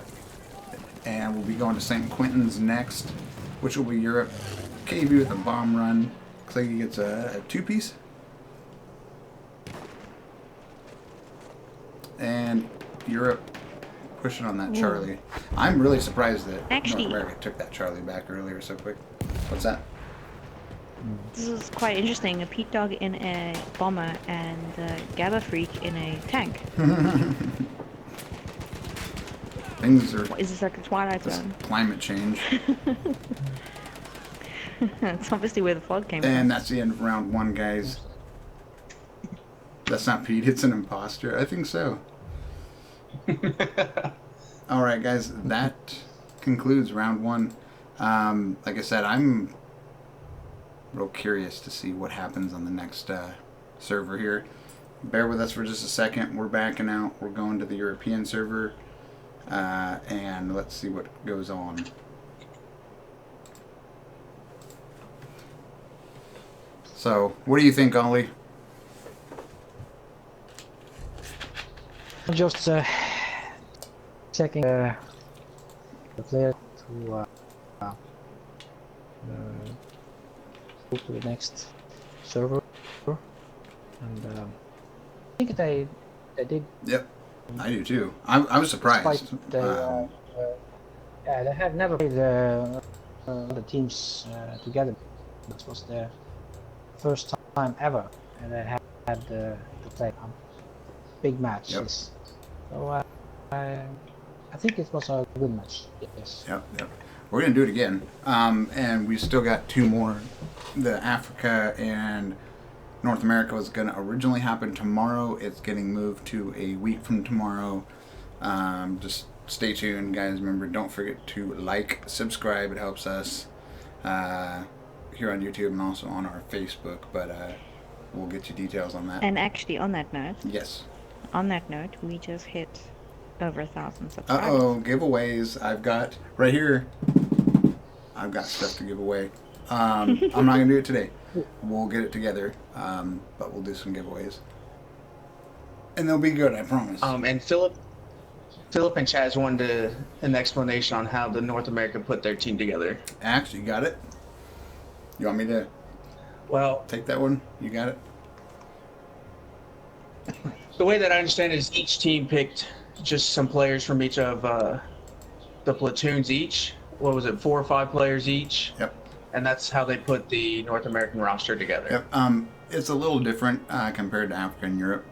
A: And we'll be going to St. Quentin's next, which will be Europe. KB with a bomb run. Looks like he gets a 2-piece. And Europe pushing on that Charlie. I'm really surprised that North America took that Charlie back earlier so quick. What's that?
B: This is quite interesting. A Pete Dog in a bomber and a Gabba Freak in a tank.
A: Things are...
B: Is this like a Twilight Zone?
A: Climate change.
B: It's obviously where the fog came from.
A: And that's the end of round 1, guys. That's not Pete, it's an imposter. I think so. Alright, guys, that concludes round 1. Like I said, I'm real curious to see what happens on the next server here. Bear with us for just a second. We're backing out. We're going to the European server. And let's see what goes on. So, what do you think, Ollie?
C: Just checking the player to go to the next server, and I think they did.
A: Yep, I do too. I was surprised.
C: Yeah, they have never played the teams together. This was their first time ever, and they had to play a big match.
A: Yep.
C: Yes. So I think it was a good match. Yes.
A: Yep. We're gonna do it again, and we still got 2 more. The Africa and North America was gonna originally happen tomorrow. It's getting moved to a week from tomorrow. Just stay tuned, guys. Remember, don't forget to like, subscribe. It helps us here on YouTube and also on our Facebook. But we'll get you details on that.
B: And actually, on that note,
A: Yes.
B: on that note, we just hit over 1,000 subscribers.
A: Uh-oh, giveaways. I've got, right here, I've got stuff to give away. I'm not going to do it today. We'll get it together, but we'll do some giveaways. And they'll be good, I promise.
D: And Philip and Chaz wanted an explanation on how the North America put their team together.
A: Axe, you got it? You want me to take that one? You got it?
D: The way that I understand it is each team picked just some players from each of the platoons each. What was it, 4 or 5 players each?
A: Yep.
D: And that's how they put the North American roster together.
A: Yep. It's a little different compared to Africa and Europe.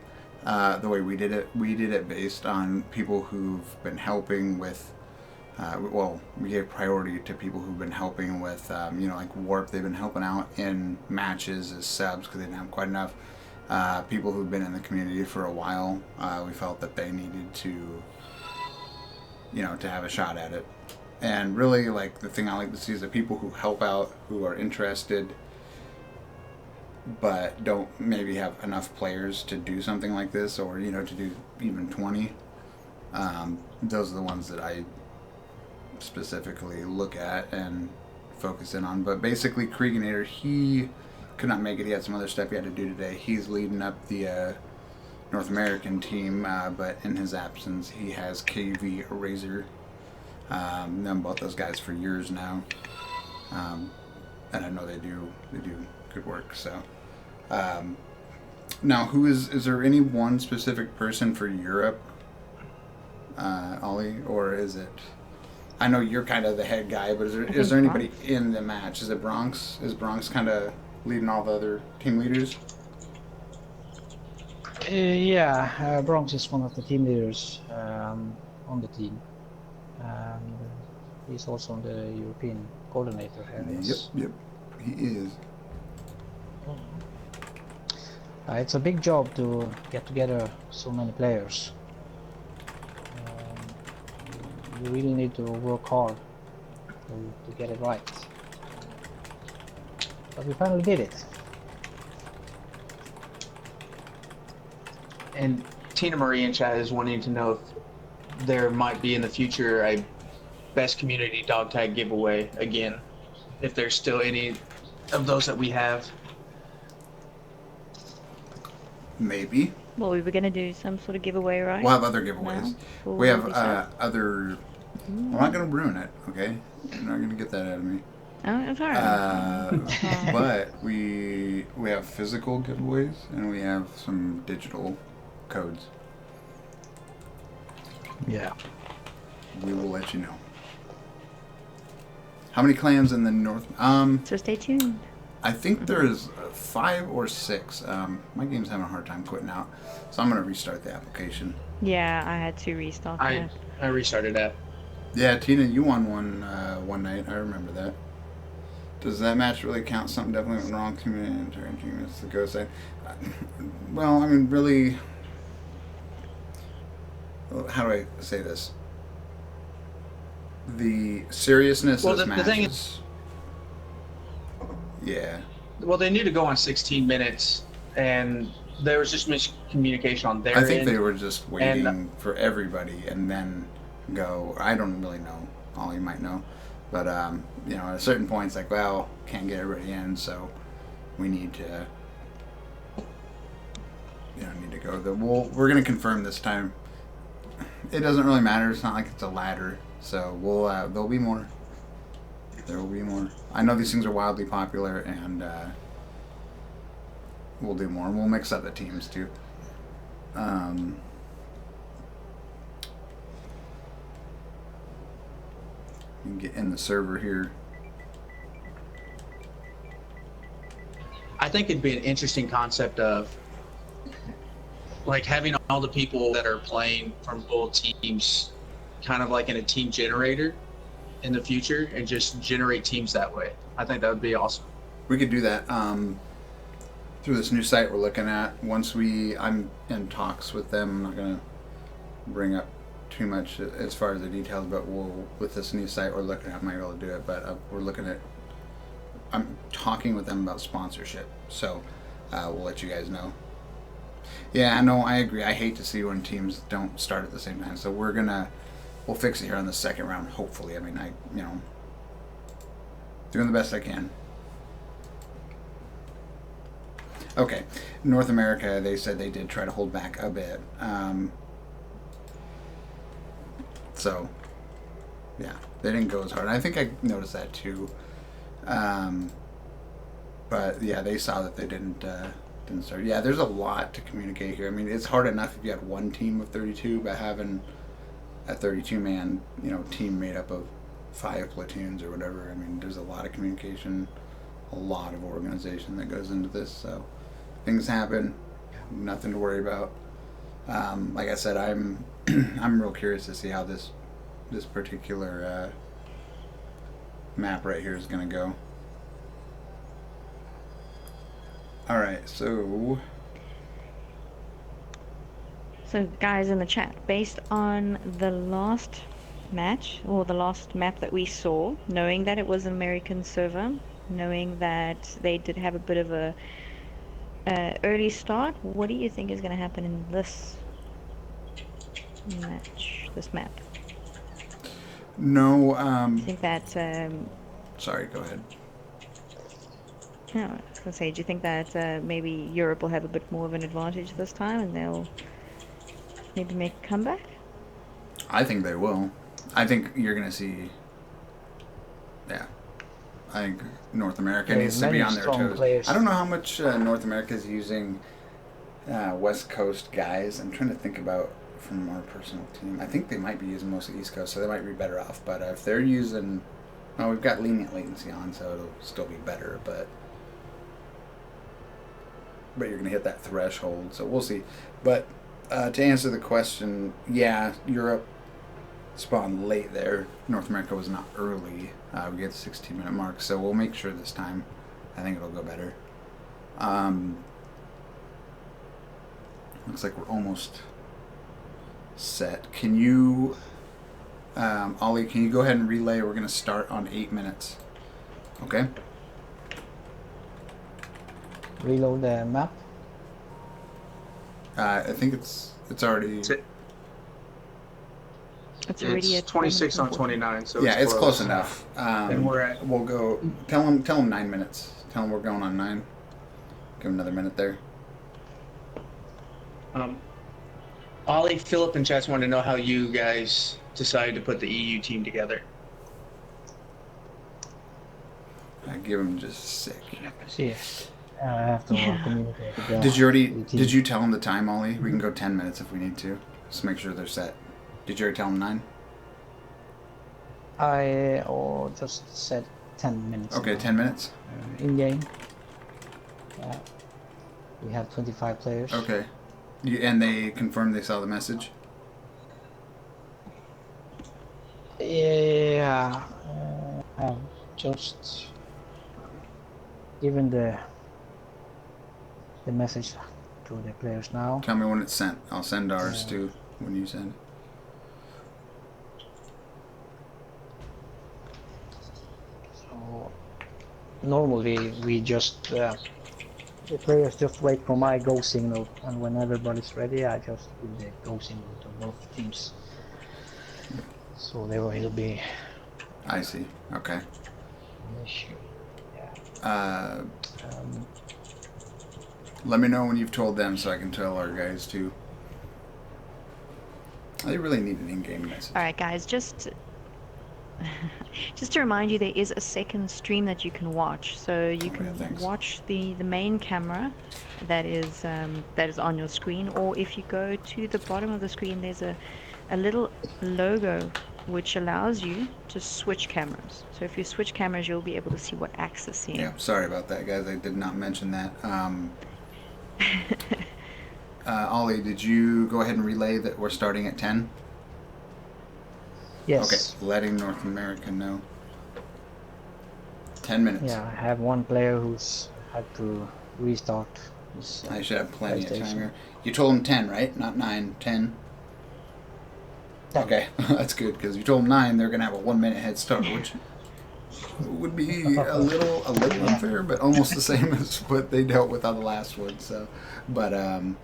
A: The way we did it based on people who've been helping with, we gave priority to people who've been helping with, like Warp. They've been helping out in matches as subs because they didn't have quite enough. People who've been in the community for a while, we felt that they needed to, to have a shot at it. And really, like, the thing I like to see is the people who help out, who are interested, but don't maybe have enough players to do something like this, or, to do even 20. Those are the ones that I specifically look at and focus in on. But basically, Krieginator, he could not make it. He had some other stuff he had to do today. He's leading up the North American team, but in his absence, he has KV Razor. Known both those guys for years now, and I know they do good work. So, now, who is there any one specific person for Europe, Ollie, or is it? I know you're kind of the head guy, but is there anybody
B: Bronx.
A: in the match? Is it Bronx? Is Bronx kind of leading all the other team leaders?
C: Yeah, Bronx is one of the team leaders on the team, and he's also the European coordinator here.
A: Yep, he is.
C: It's a big job to get together so many players. You really need to work hard to get it right. But we finally did it.
D: And Tina Marie in chat is wanting to know if there might be in the future a best community dog tag giveaway again, if there's still any of those that we have.
A: Maybe.
B: Well, we were going to do some sort of giveaway, right?
A: We'll have other giveaways.
B: No?
A: We have
B: Restart?
A: other. I'm not going to ruin it, okay? You're not going to get that out of me.
B: Oh, it's alright.
A: But we have physical giveaways and we have some digital codes.
C: Yeah.
A: We will let you know. How many clans in the north?
B: So stay tuned.
A: I think there's 5 or 6. My game's having a hard time quitting out, so I'm gonna restart the application.
B: Yeah, I had to restart that.
D: I restarted that.
A: Yeah, Tina, you won one night. I remember that. Does that match really count? Something definitely went wrong. 2 minutes or 2 minutes to go. Side. Well, I mean, really. How do I say this? The seriousness of
D: The
A: matches.
D: thing is,
A: yeah.
D: well, they need to go on 16 minutes, and there was just miscommunication on their
A: I think
D: end.
A: they were just waiting for everybody and then go. I don't really know. All you might know. But, you know, at a certain point, it's like, well, can't get everybody in, so we need to, need to go. We're going to confirm this time. It doesn't really matter. It's not like it's a ladder. So there'll be more. There will be more. I know these things are wildly popular, and we'll do more. We'll mix up the teams, too. Get in the server here.
D: I think it'd be an interesting concept of like having all the people that are playing from both teams kind of like in a team generator in the future and just generate teams that way. I think that would be awesome.
A: We could do that through this new site we're looking at. I'm in talks with them. I'm not going to bring up too much as far as the details, but with this new site we're looking at, I might be able to do it, but I'm talking with them about sponsorship, so we'll let you guys know. Yeah, I know, I agree. I hate to see when teams don't start at the same time, so we'll fix it here on the second round, hopefully. I mean, doing the best I can. Okay, North America, they said they did try to hold back a bit. So, yeah, they didn't go as hard. I think I noticed that too. But yeah, they saw that they didn't start. Yeah, there's a lot to communicate here. I mean, it's hard enough if you had one team of 32, but having a 32-man, team made up of 5 platoons or whatever. I mean, there's a lot of communication, a lot of organization that goes into this. So things happen, nothing to worry about. Like I said, I'm real curious to see how this particular map right here is going to go. All right, so
B: guys in the chat, based on the last match or the last map that we saw, knowing that it was an American server, knowing that they did have a bit of a early start, what do you think is going to happen in this map?
A: no.
B: I think that
A: Sorry, go ahead.
B: Yeah, I was gonna say, do you think that maybe Europe will have a bit more of an advantage this time, and they'll maybe make a comeback?
A: I think they will. I think you're going to see. Yeah. I think North America
C: There are
A: needs to be
C: many
A: on their
C: strong
A: toes.
C: players.
A: I don't know how much North America is using West Coast guys. I'm trying to think about from our personal team. I think they might be using mostly East Coast, so they might be better off. But if they're using, well, we've got lenient latency on, so it'll still be better. But you're gonna hit that threshold, so we'll see. But to answer the question, yeah, Europe spawned late there. North America was not early. We get the 16-minute mark, so we'll make sure this time. I think it'll go better. Looks like we're almost set. Can you, Ollie, can you go ahead and relay? We're going to start on 8 minutes. Okay?
C: Reload the map.
A: I think it's already...
B: It's already
D: It's
B: at
D: 26 on
B: 4 minutes
D: 29, so
A: yeah, it's close enough.
D: And we're at...
A: We'll go... Tell them 9 minutes. Tell them we're going on 9. Give them another minute there.
D: Ollie, Philip, and Chats want to know how you guys decided to put the EU team together.
A: I give them just a sec.
C: See, I have to communicate with them.
A: Did you tell them the time, Ollie? We can go 10 minutes if we need to. Just make sure they're set. Did you already tell them 9?
C: I just said 10 minutes.
A: Okay, 10 minutes?
C: In game. Yeah. We have 25 players.
A: Okay. And they confirmed they saw the message?
C: Yeah. I've just given the message to the players now.
A: Tell me when it's sent. I'll send ours too when you send.
C: So normally we just the players just wait for my go signal, and when everybody's ready, I just give the go signal to both teams. So there will be.
A: I see. Okay.
C: An issue. Yeah.
A: Let me know when you've told them so I can tell our guys too. They really need an in-game message.
B: All right, guys, just to remind you, there is a second stream that you can watch. So you can watch the main camera that is on your screen, or if you go to the bottom of the screen, there's a little logo which allows you to switch cameras. So if you switch cameras, you'll be able to see what axis you're in.
A: Yeah, sorry about that, guys. I did not mention that. Ollie, did you go ahead and relay that we're starting at 10?
C: Yes.
A: Okay, letting North America know. 10 minutes.
C: Yeah, I have one player who's had to restart his
A: I should have plenty of time here. You told him 10, right? Not 9, 10.
C: 10.
A: Okay, that's good, because you told them 9, they're going to have a 1 minute head start, which would be a little unfair, but almost the same as what they dealt with on the last one. So, but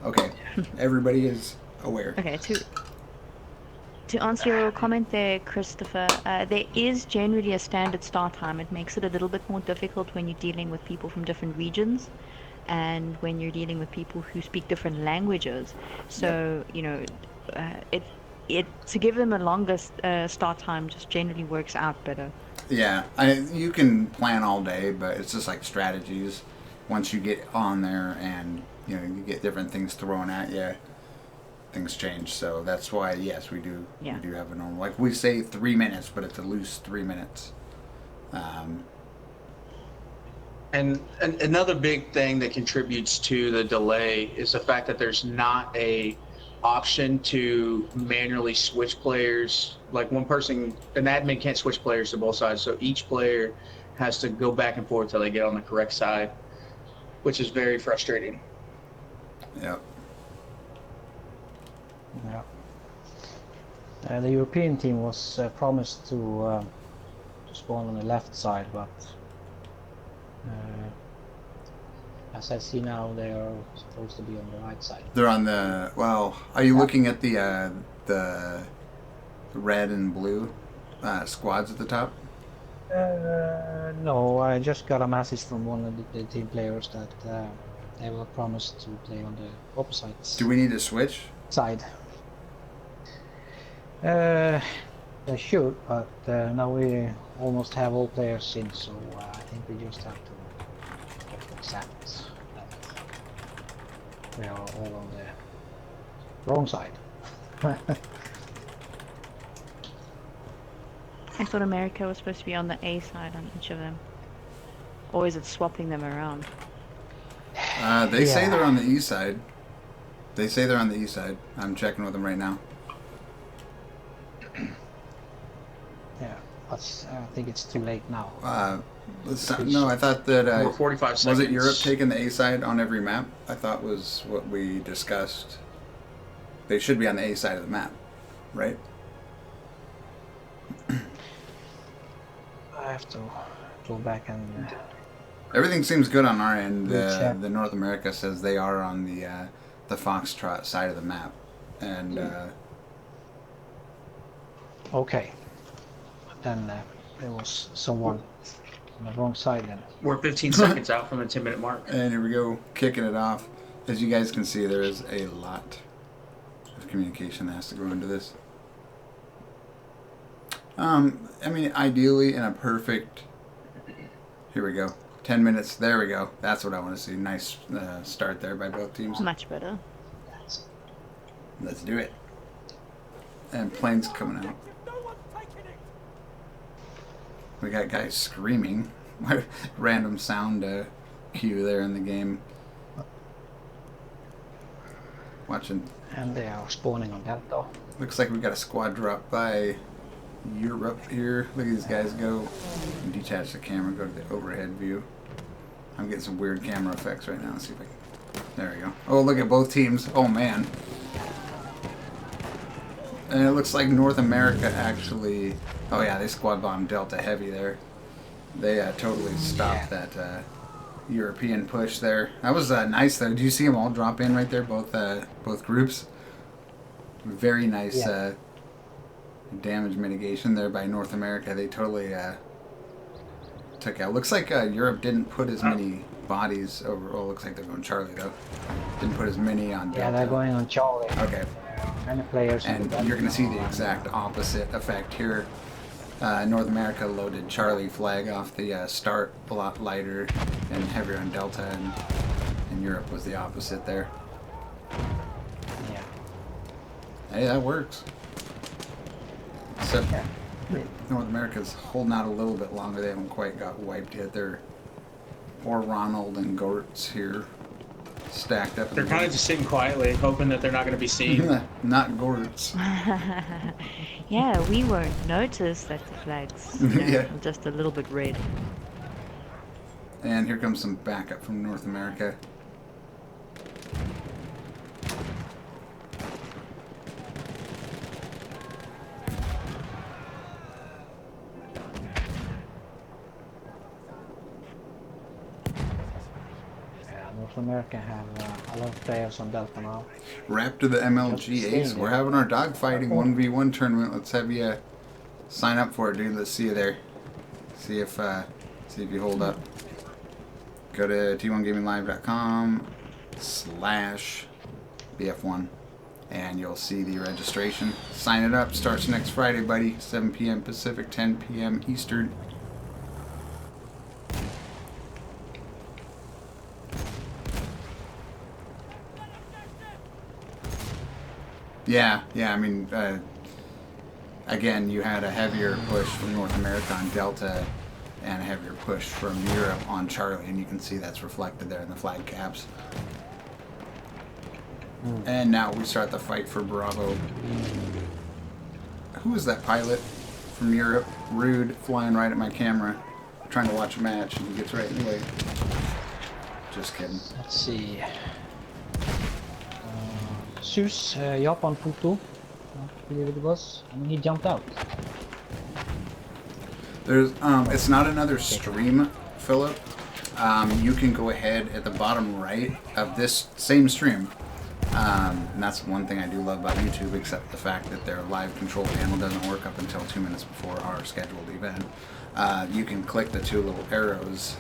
A: okay, everybody is aware.
B: Okay, to answer your comment there, Christopher, there is generally a standard start time. It makes it a little bit more difficult when you're dealing with people from different regions, and when you're dealing with people who speak different languages. So you know, it to give them a longer start time just generally works out better.
A: Yeah, you can plan all day, but it's just like strategies. Once you get on there and you get different things thrown at you, things change. So that's why, yes, we do have a normal. Like we say 3 minutes, but it's a loose 3 minutes.
D: And another big thing that contributes to the delay is the fact that there's not a option to manually switch players. Like an admin can't switch players to both sides, so each player has to go back and forth till they get on the correct side, which is very frustrating.
A: Yep.
C: Yeah. The European team was promised to spawn on the left side, but as I see now, they are supposed to be on the right side.
A: They're on the. Well, are you looking at the red and blue squads at the top?
C: No, I I just got a message from one of the team players that they will promise to play on the opposite
A: Do we need to switch?
C: side. They should, but now we almost have all players in, so I think we just have to accept that we are all on the wrong side.
B: I thought America was supposed to be on the A side on each of them. Or is it swapping them around?
A: They say
C: Yeah.
A: they're on the east side. They say they're on the east side. I'm checking with them right now.
C: Yeah, but I think it's too late now.
A: No, I thought that
D: We're 45 seconds.
A: was it Europe taking the A side on every map? I thought was what we discussed. They should be on the A side of the map, right?
C: I have to go back and
A: Everything seems good on our end.
C: Check.
A: The North America says they are on the Foxtrot side of the map, and
C: okay. Then there was someone on the wrong side then.
D: We're 15 seconds out from the 10-minute mark.
A: and here we go, kicking it off. As you guys can see, there is a lot of communication that has to go into this. I mean, ideally, in a perfect. Here we go. 10 minutes. There we go. That's what I want to see. Nice start there by both teams.
B: Much better.
A: Let's do it. And planes coming out. We got guys screaming. Random sound cue there in the game. Watching.
C: And they are spawning on that though.
A: Looks like we got a squad drop by Europe here. Look at these guys go. Detach the camera, go to the overhead view. I'm getting some weird camera effects right now. Let's see if I can. There we go. Oh, look at both teams. Oh, man. And it looks like North America actually. Oh, yeah, they squad bombed Delta Heavy there. They totally stopped that European push there. That was nice, though. Did you see them all drop in right there, both groups? Very nice damage mitigation there by North America. They totally took out. Looks like Europe didn't put as many bodies over. Oh, looks like they're going Charlie, though. Didn't put as many on Delta.
C: Yeah, they're going on Charlie.
A: Okay.
C: Many players.
A: And you're going to see the exact opposite effect here. North America loaded Charlie flag off the start a lot lighter and heavier on Delta, and Europe was the opposite there.
C: Yeah.
A: Hey, that works. Except North America's holding out a little bit longer. They haven't quite got wiped yet. They're poor Ronald and Gortz here stacked up.
D: They're kind of just sitting quietly, hoping that they're not going to be seen.
A: Not Gortz.
B: Yeah, we won't notice that the flags
A: Yeah.
B: are just a little bit red.
A: And here comes some backup from North America.
C: North America have a lot of players on Delta now.
A: Wrap to the MLG Ace. We're having our dogfighting 1v1 tournament. Let's have you sign up for it, dude. Let's see you there. See if you hold up. Go to t1gaminglive.com/bf1 and you'll see the registration. Sign it up. Starts next Friday, buddy. 7 p.m. Pacific, 10 p.m. Eastern. Yeah, I mean, again, you had a heavier push from North America on Delta and a heavier push from Europe on Charlie, and you can see that's reflected there in the flag caps. And now we start the fight for Bravo. Who is that pilot from Europe? Rude, flying right at my camera, trying to watch a match, and he gets right in the way. Just kidding.
C: Let's see. Zeus, Japan Puto, I believe it was, and he jumped out.
A: There's, it's not another stream, Philip. You can go ahead at the bottom right of this same stream. And that's one thing I do love about YouTube, except the fact that their live control panel doesn't work up until 2 minutes before our scheduled event. you can click the two little arrows.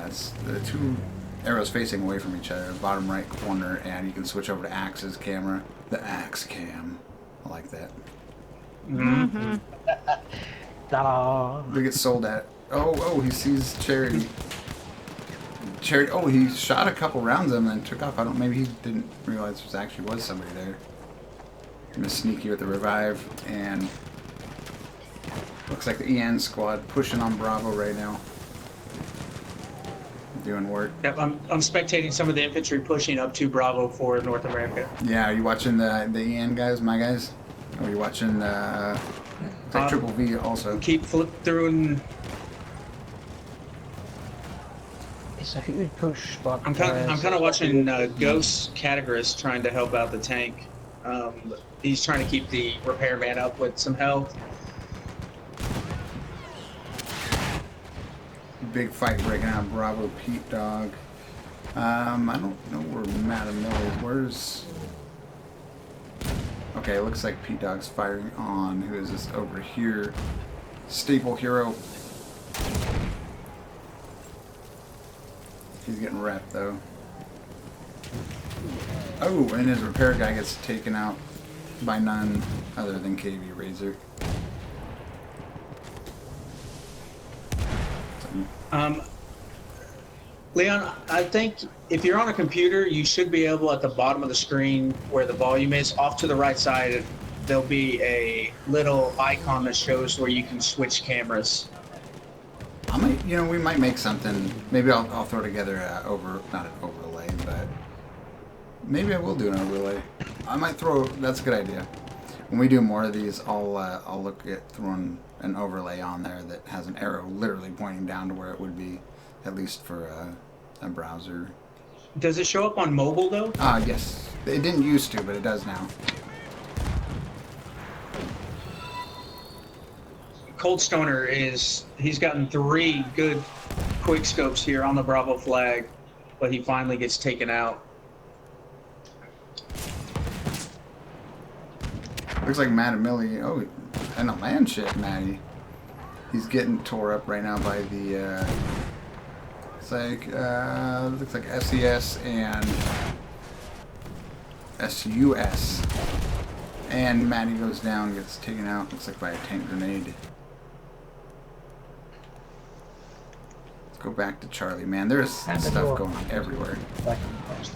A: It's the two arrows facing away from each other, bottom right corner, and you can switch over to Axe's camera. The Axe cam. I like that.
B: Mm-hmm.
C: Ta-da!
A: They get sold at. Oh, he sees Charity. Charity. Oh, he shot a couple rounds at him and then took off. Maybe he didn't realize there actually was somebody there. Gonna sneaky with the revive, and looks like the EN squad pushing on Bravo right now. Doing work.
D: Yep, I'm spectating some of the infantry pushing up to Bravo for North America.
A: Yeah, are you watching the EN guys, my guys? Or are you watching Triple V also?
D: Keep flip through and
C: It's a huge push, but
D: I'm kind of watching Ghost Categories trying to help out the tank. He's trying to keep the repairman up with some health.
A: Big fight breaking out. Bravo, Pete Dog. I don't know where Madam Mill is. Where's... Okay, it looks like Pete Dog's firing on. Who is this over here? Staple Hero. He's getting wrecked though. Oh, and his repair guy gets taken out by none other than KV Razor.
D: Leon, I think if you're on a computer, you should be able at the bottom of the screen where the volume is, off to the right side, there'll be a little icon that shows where you can switch cameras.
A: I might, we might make something. Maybe I'll throw together not an overlay, but maybe I will do an overlay. I might throw. That's a good idea. When we do more of these, I'll look at throwing an overlay on there that has an arrow literally pointing down to where it would be, at least for a browser.
D: Does it show up on mobile though?
A: Yes. It didn't used to, but it does now.
D: Cold Stoner he's gotten 3 good quick scopes here on the Bravo flag, but he finally gets taken out.
A: Looks like Matt and Millie. Oh, and a land ship, Matty. He's getting tore up right now by the. Looks like SES and SUS. And Matty goes down, gets taken out. Looks like by a tank grenade. Let's go back to Charlie, man. There's stuff going on everywhere.
C: Back in post.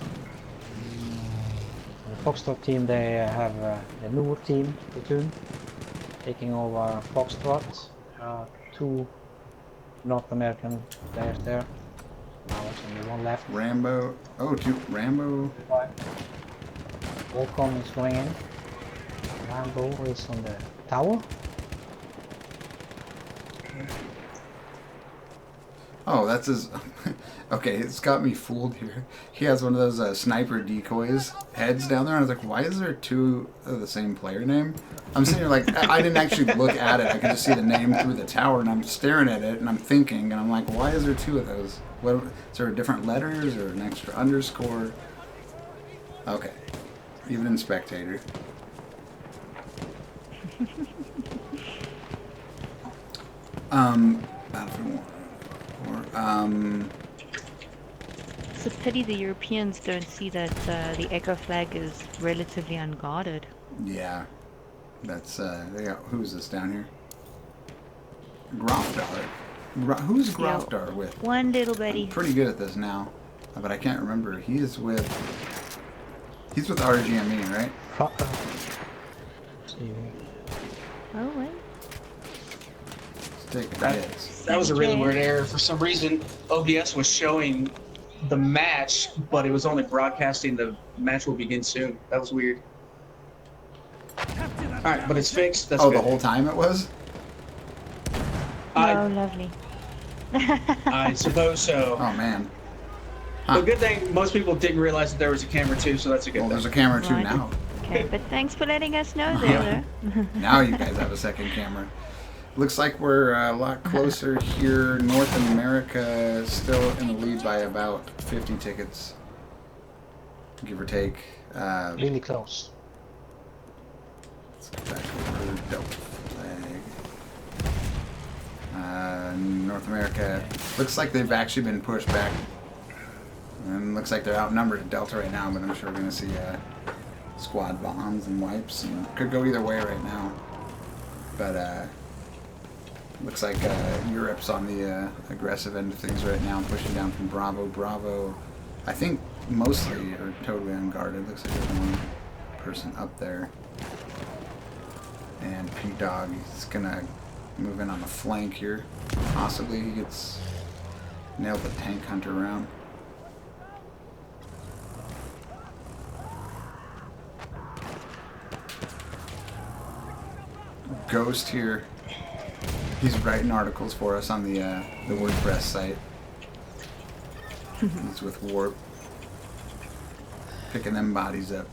C: The Foxtrot team, they have the newer team, platoon, taking over Foxtrot. 2 North American players there. Now there's only 1 left.
A: Rambo. Oh, 2 Rambo.
C: Volcom is going in. Rambo is on the tower.
A: Oh, that's his. Okay, it's got me fooled here. He has one of those sniper decoys heads down there, and I was like, why is there 2 of the same player name? I'm sitting here like, I didn't actually look at it. I could just see the name through the tower, and I'm staring at it, and I'm thinking, and I'm like, why is there 2 of those? What, is there different letters or an extra underscore? Okay. Even in Spectator. Battlefield 1.
B: It's a pity the Europeans don't see that the Echo flag is relatively unguarded.
A: Yeah. That's, who's this down here? Grofdar. Who's Grofdar with?
B: One little buddy.
A: I'm pretty good at this now, but I can't remember. He's with RGME, right?
B: Oh, wait.
A: Let's take a hit.
D: That was a really weird error. For some reason, OBS was showing the match, but it was only broadcasting the match will begin soon. That was weird. Alright, but it's fixed. That's good.
A: The whole time it was?
B: Oh, lovely.
D: I suppose so.
A: Oh, man.
D: Huh. The good thing, most people didn't realize that there was a camera too, so that's a good thing.
A: There's a camera too now.
B: Okay, but thanks for letting us know there.
A: Now you guys have a second camera. Looks like we're a lot closer here. North America still in the lead by about 50 tickets, give or take.
C: Really close.
A: Let's go back over Delta flag. North America looks like they've actually been pushed back. And looks like they're outnumbered at Delta right now, but I'm sure we're going to see squad bombs and wipes. And could go either way right now. But looks like Europe's on the aggressive end of things right now, pushing down from Bravo. Bravo, I think mostly are totally unguarded. Looks like there's one person up there. And P-Dog, he's going to move in on the flank here. Possibly he gets nailed the tank hunter around. Ghost here. He's writing articles for us on the WordPress site. He's with Warp. Picking them bodies up.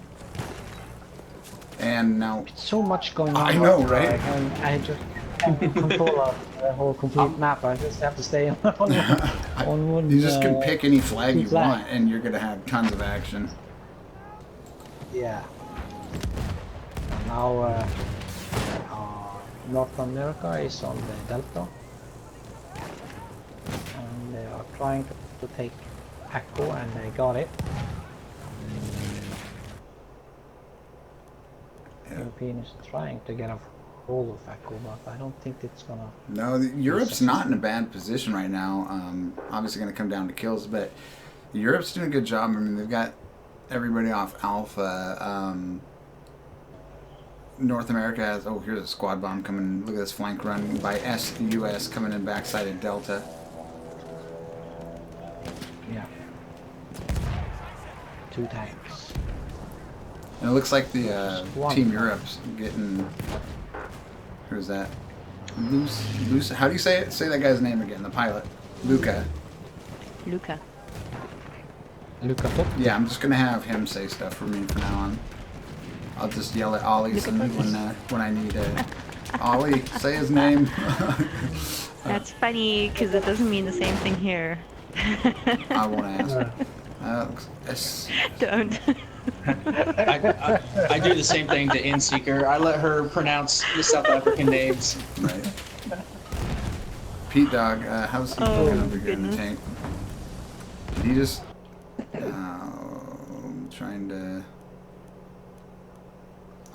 A: And now...
C: So much going on.
A: I know, right?
C: I just can't control the whole complete map. I just have to stay on one.
A: You just can pick any flag you
C: flag.
A: want, and you're going to have tons of action.
C: Yeah. And now North America is on the Delta. And they are trying to take Echo, and they got it. European is trying to get a hold of Echo, but I don't think it's gonna...
A: No, Europe's not in a bad position right now. Obviously going to come down to kills, but Europe's doing a good job. I mean, they've got everybody off Alpha. North America has... Oh, here's a squad bomb coming. Look at this flank run by US coming in backside of Delta.
C: Yeah. 2 tanks.
A: And it looks like the
C: One.
A: Team Europe's getting... Who's that? Luce. How do you say it? Say that guy's name again, the pilot. Luca.
B: Luca.
C: Luca top.
A: Yeah, I'm just going to have him say stuff for me from now on. I'll just yell at Ollie when I need it. Ollie, say his name.
B: That's funny because it doesn't mean the same thing here.
A: I won't ask.
B: Don't.
D: I do the same thing to Inseeker. I let her pronounce the South African names.
A: Right. Pete Dog, how's he doing over here in the tank? Did he just... trying to...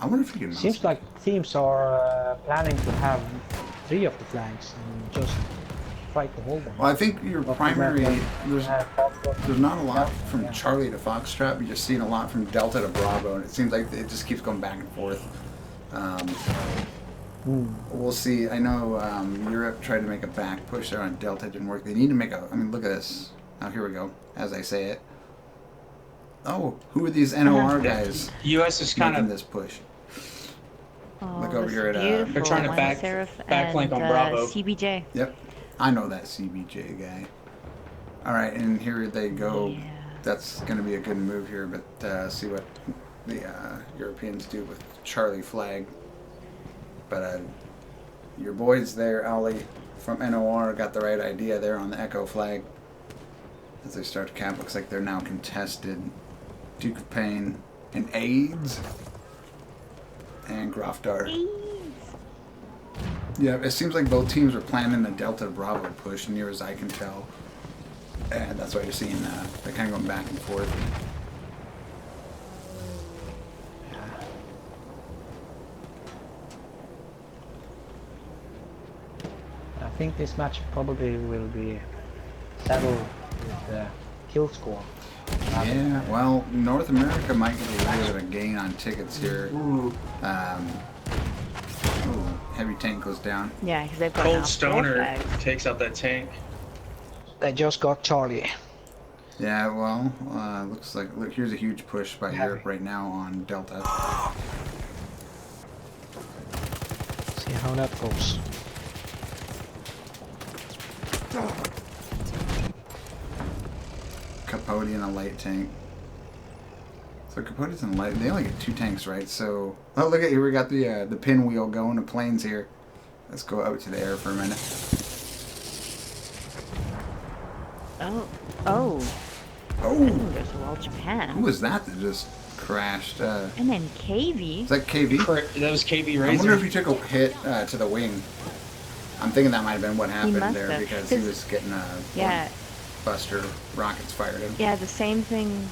A: I wonder if he can...
C: Seems like teams are planning to have 3 of the flanks and just fight the whole one.
A: Well, I think your primary... There's not a lot from Charlie to Foxtrot, but you're seeing a lot from Delta to Bravo, and it seems like it just keeps going back and forth. We'll see. I know Europe tried to make a back push there on Delta. It didn't work. They need to make a... I mean, look at this. Now, here we go, as I say it. Oh, who are these NOR guys
D: US is kind
A: making
D: of...
A: this push?
B: Oh,
A: Look over
B: this
A: here at,
B: beautiful
D: they're trying to
B: Wine Seraph
D: backflank on
B: and,
D: Bravo.
B: CBJ.
A: Yep, I know that CBJ guy. All right, and here they go.
B: Yeah.
A: That's going to be a good move here, but see what the Europeans do with Charlie flag. But your boys there, Ollie, from NOR, got the right idea there on the Echo flag. As they start to cap, looks like they're now contested. Duke of Pain and AIDS and Grofdar. Yeah, it seems like both teams were planning the Delta Bravo push, near as I can tell. And that's why you're seeing they're kind of going back and forth.
C: I think this match probably will be settled with the kill score.
A: Yeah, well, North America might get a little bit of a gain on tickets here. Ooh, heavy tank goes down.
B: Yeah, because they've got
D: Cold
B: now 4
D: Stoner
B: flags.
D: takes out that tank.
C: They just got Charlie.
A: Yeah, well, looks like... Look, here's a huge push by
C: Heavy.
A: Europe right now on Delta.
C: See how that goes.
A: Capote and a light tank. So Capote's in light. They only get 2 tanks, right? So, oh, look at here. We got the pinwheel going. The planes here. Let's go out to the air for a minute.
B: Oh.
A: Oh,
B: There's a wall Japan.
A: who was that just crashed?
B: And then KV.
A: Is that KV?
D: That was KV
A: I
D: Razor.
A: wonder if he took a hit to the wing. I'm thinking that might have been what happened
B: must
A: there
B: have,
A: because he
B: 'cause-
A: was getting a
B: Yeah,
A: buster rockets fired at him.
B: yeah, the same thing.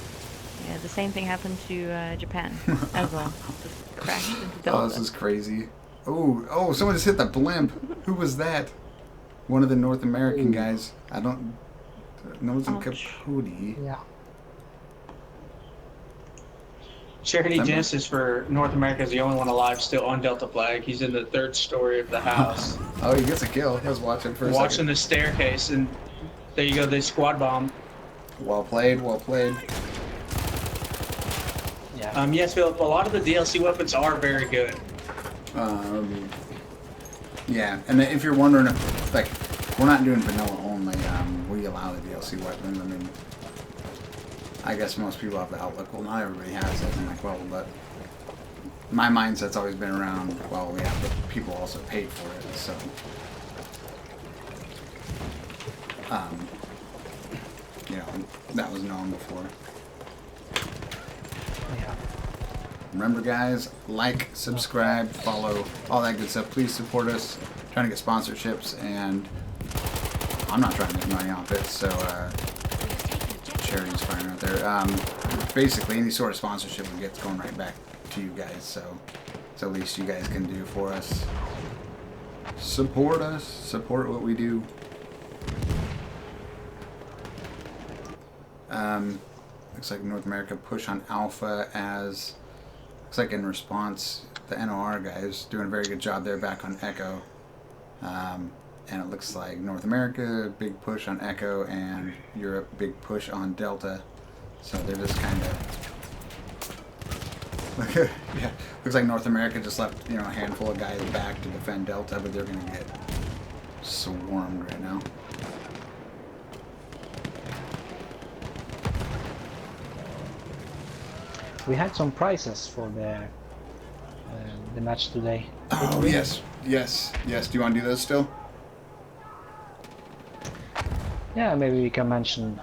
B: Yeah, the same thing happened to Japan as well. Just crashed into Delta.
A: Oh, this is crazy. Oh, someone just hit the blimp. Who was that? One of the North American guys. I don't. No, it's in
B: Ouch.
A: Capote.
C: Yeah.
D: Charity
A: Remember?
D: Genesis for North America is the only one alive still on Delta flag. He's in the 3rd story of the house,
A: Oh, he gets a kill. I was watching for a
D: watching
A: second.
D: the staircase, and there you go. They squad bomb.
A: Well played, well played.
C: Yeah.
D: Yes, Philip. A lot of the DLC weapons are very good.
A: Yeah, and if you're wondering if, like, we're not doing vanilla only, we allow the DLC weapons. I mean, I guess most people have the outlook, well, not everybody has it. I'm like, well, but my mindset's always been around, well, yeah, but people also paid for it, so. You know, that was known before.
C: Yeah.
A: Remember, guys, like, subscribe, follow, all that good stuff. Please support us. Trying to get sponsorships, and I'm not trying to make money off it, so charity's fine right there. Basically, any sort of sponsorship we get's going right back to you guys, so it's the least you guys can do for us. Support us. Support what we do. Looks like North America push on Alpha as... Looks like in response, the NOR guys doing a very good job there back on Echo. And it looks like North America, big push on Echo, and Europe, big push on Delta. So they're just kind of... yeah, looks like North America just left, you know, a handful of guys back to defend Delta, but they're going to get swarmed right now.
C: We had some prizes for the match today.
A: Oh, yes. Do you want to do those still?
C: Yeah, maybe we can mention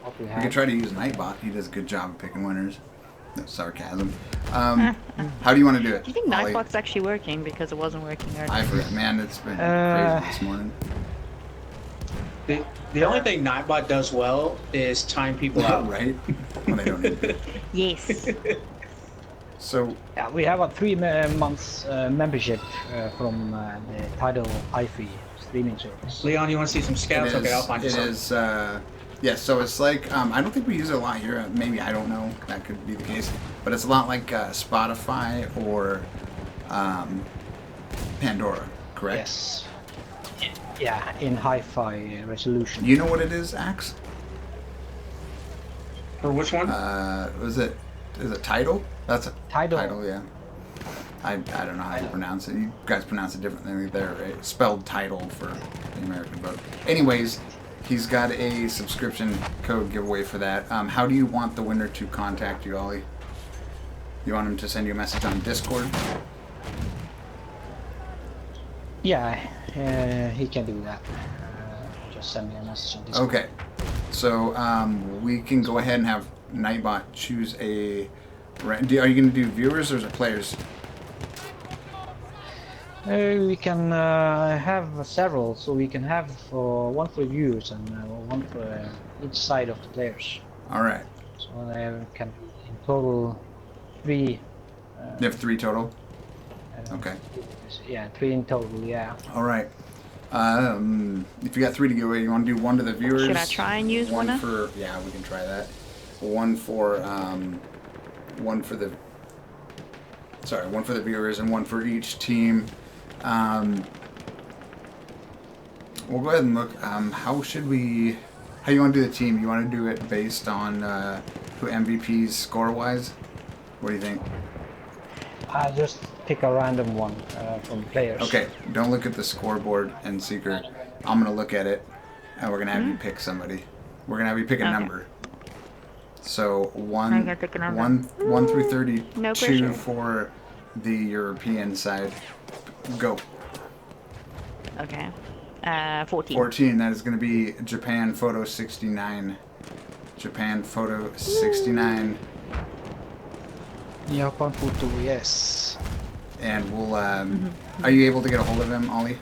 C: what we
A: We
C: have.
A: can try to use Nightbot. He does a good job of picking winners. That's sarcasm. How do you want to do it?
B: Do you think
A: Ollie?
B: Nightbot's actually working because it wasn't working earlier?
A: I forgot. Man, it's been crazy this morning.
D: The only thing Nightbot does well is time people out.
A: Right? When they don't need it.
B: Yes.
A: So,
C: Yeah, we have a 3 months membership from the Tidal HiFi streaming service.
D: Leon, you want to see some scouts? Okay, I'll find you
A: it
D: some.
A: is, yeah, so it's like, I don't think we use it a lot here. Maybe, I don't know. That could be the case. But it's a lot like Spotify or Pandora, correct?
C: Yes. Yeah, in hi-fi resolution.
A: You know what it is, Axe?
D: For which one?
A: Is it Tidal? That's a
C: Tidal.
A: yeah. I don't know how you pronounce it. You guys pronounce it differently there, right? Spelled Tidal for the American vote. Anyways, he's got a subscription code giveaway for that. How do you want the winner to contact you, Ollie? You want him to send you a message on Discord?
C: Yeah, he can do that. Just send me a message on Discord.
A: Okay. So we can go ahead and have Nightbot choose a... Are you going to do viewers or is it players?
C: We can have several, so we can have one for viewers and one for each side of the players.
A: All right.
C: So there can be in total 3.
A: You have 3 total? Okay.
C: Yeah, 3 in total, yeah.
A: All right. If you got 3 to give away, you want to do one to the viewers?
B: Should I try and use one?
A: Yeah, we can try that. One for the viewers and one for each team. We'll go ahead and look. How you want to do the team? You want to do it based on who MVPs score-wise? What do you think?
C: I just pick a random one from players.
A: Okay, don't look at the scoreboard and Seeker. I'm going to look at it, and we're going to have you pick somebody. We're going to have you pick a number. So
B: I'm gonna pick a number.
A: 1 through 32
B: No pressure.
A: for the European side. Go.
B: Okay. 14.
A: 14, that is going to be Japan Photo 69. Japan Photo 69.
C: Japan Photo, yes.
A: And we'll, are you able to get a hold of him, Ollie?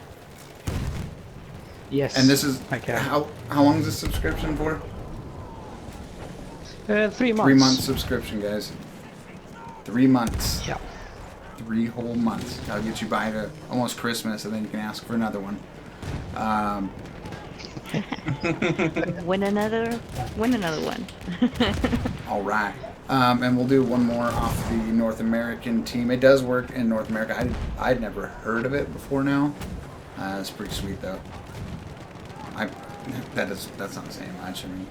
C: Yes.
A: And this is
C: I can.
A: how long is this subscription for?
C: 3 months.
A: 3 month subscription, guys. 3 months.
C: Yeah.
A: 3 whole months. That'll get you by to almost Christmas, and then you can ask for another one.
B: Win another one.
A: All right. And we'll do one more off the North American team. It does work in North America. I'd never heard of it before now. It's pretty sweet though. That's not saying much. I mean,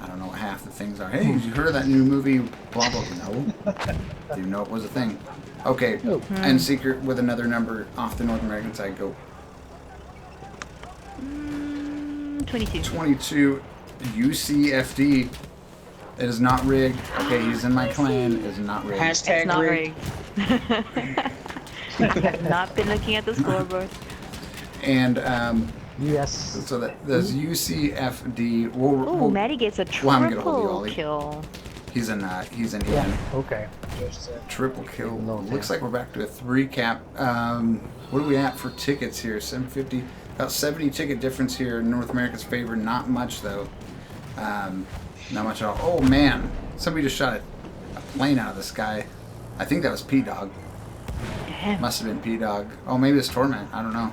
A: I don't know what half the things are. Hey, you heard of that new movie? Blah blah. No, didn't even know it was a thing. Okay, and Secret with another number off the North American side. Go.
B: 22.
A: 22. UCFD. It is not rigged. Okay, he's in my clan. It is not rigged.
D: Hashtag
B: It's not
D: rigged.
B: rigged. I've not been looking at the scoreboard.
A: And
C: Yes.
A: so there's UCFD.
B: Oh, Maddie gets a
A: we'll have him get a hold of you,
B: triple
A: Ollie.
B: kill.
A: He's in
C: Yeah.
A: Ian.
C: Okay. Just,
A: Triple kill.
C: No,
A: Looks
C: yeah.
A: like we're back to a 3 cap. What are we at for tickets here? 750. About 70 ticket difference here in North America's favor. Not much though. Not much at all. Oh man, somebody just shot a plane out of the sky. I think that was P-Dog.
B: Damn.
A: Must have been P-Dog. Oh, maybe it's Torment. I don't know.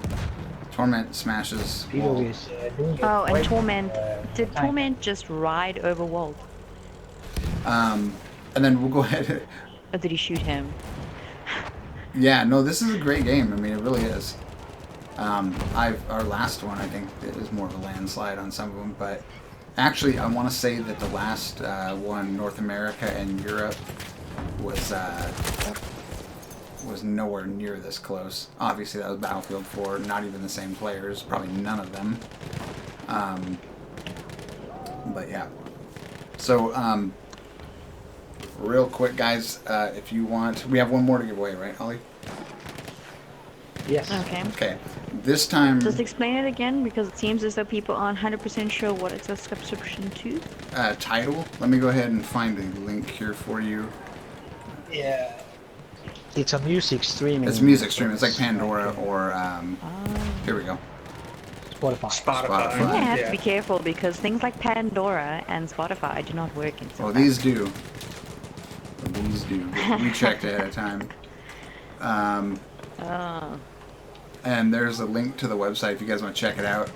A: Torment smashes.
C: Peter
A: wall.
C: is doing it
B: Oh, and
C: quite,
B: Torment. Did
C: time.
B: Torment just ride over Walt?
A: And then we'll go ahead.
B: Or did he shoot him?
A: Yeah, no, this is a great game. I mean, it really is. Our last one, I think, is more of a landslide on some of them, but actually, I want to say that the last one, North America and Europe, was nowhere near this close. Obviously, that was Battlefield 4. Not even the same players. Probably none of them. But yeah. So, real quick, guys, if you want, we have one more to give away, right, Ollie?
C: Yes.
B: Okay.
A: Okay. This time,
B: Just explain it again, because it seems as though people aren't 100% sure what it's a subscription to.
A: title. Let me go ahead and find a link here for you.
C: Yeah. It's a music streaming.
A: It's music streaming. It's like Pandora or here we go.
C: Spotify.
D: Spotify.
B: I have to
D: Yeah.
B: be careful because things like Pandora and Spotify do not work in
A: Well,
B: South
A: these do. These do. We checked ahead of time. And there's a link to the website if you guys want to check it out.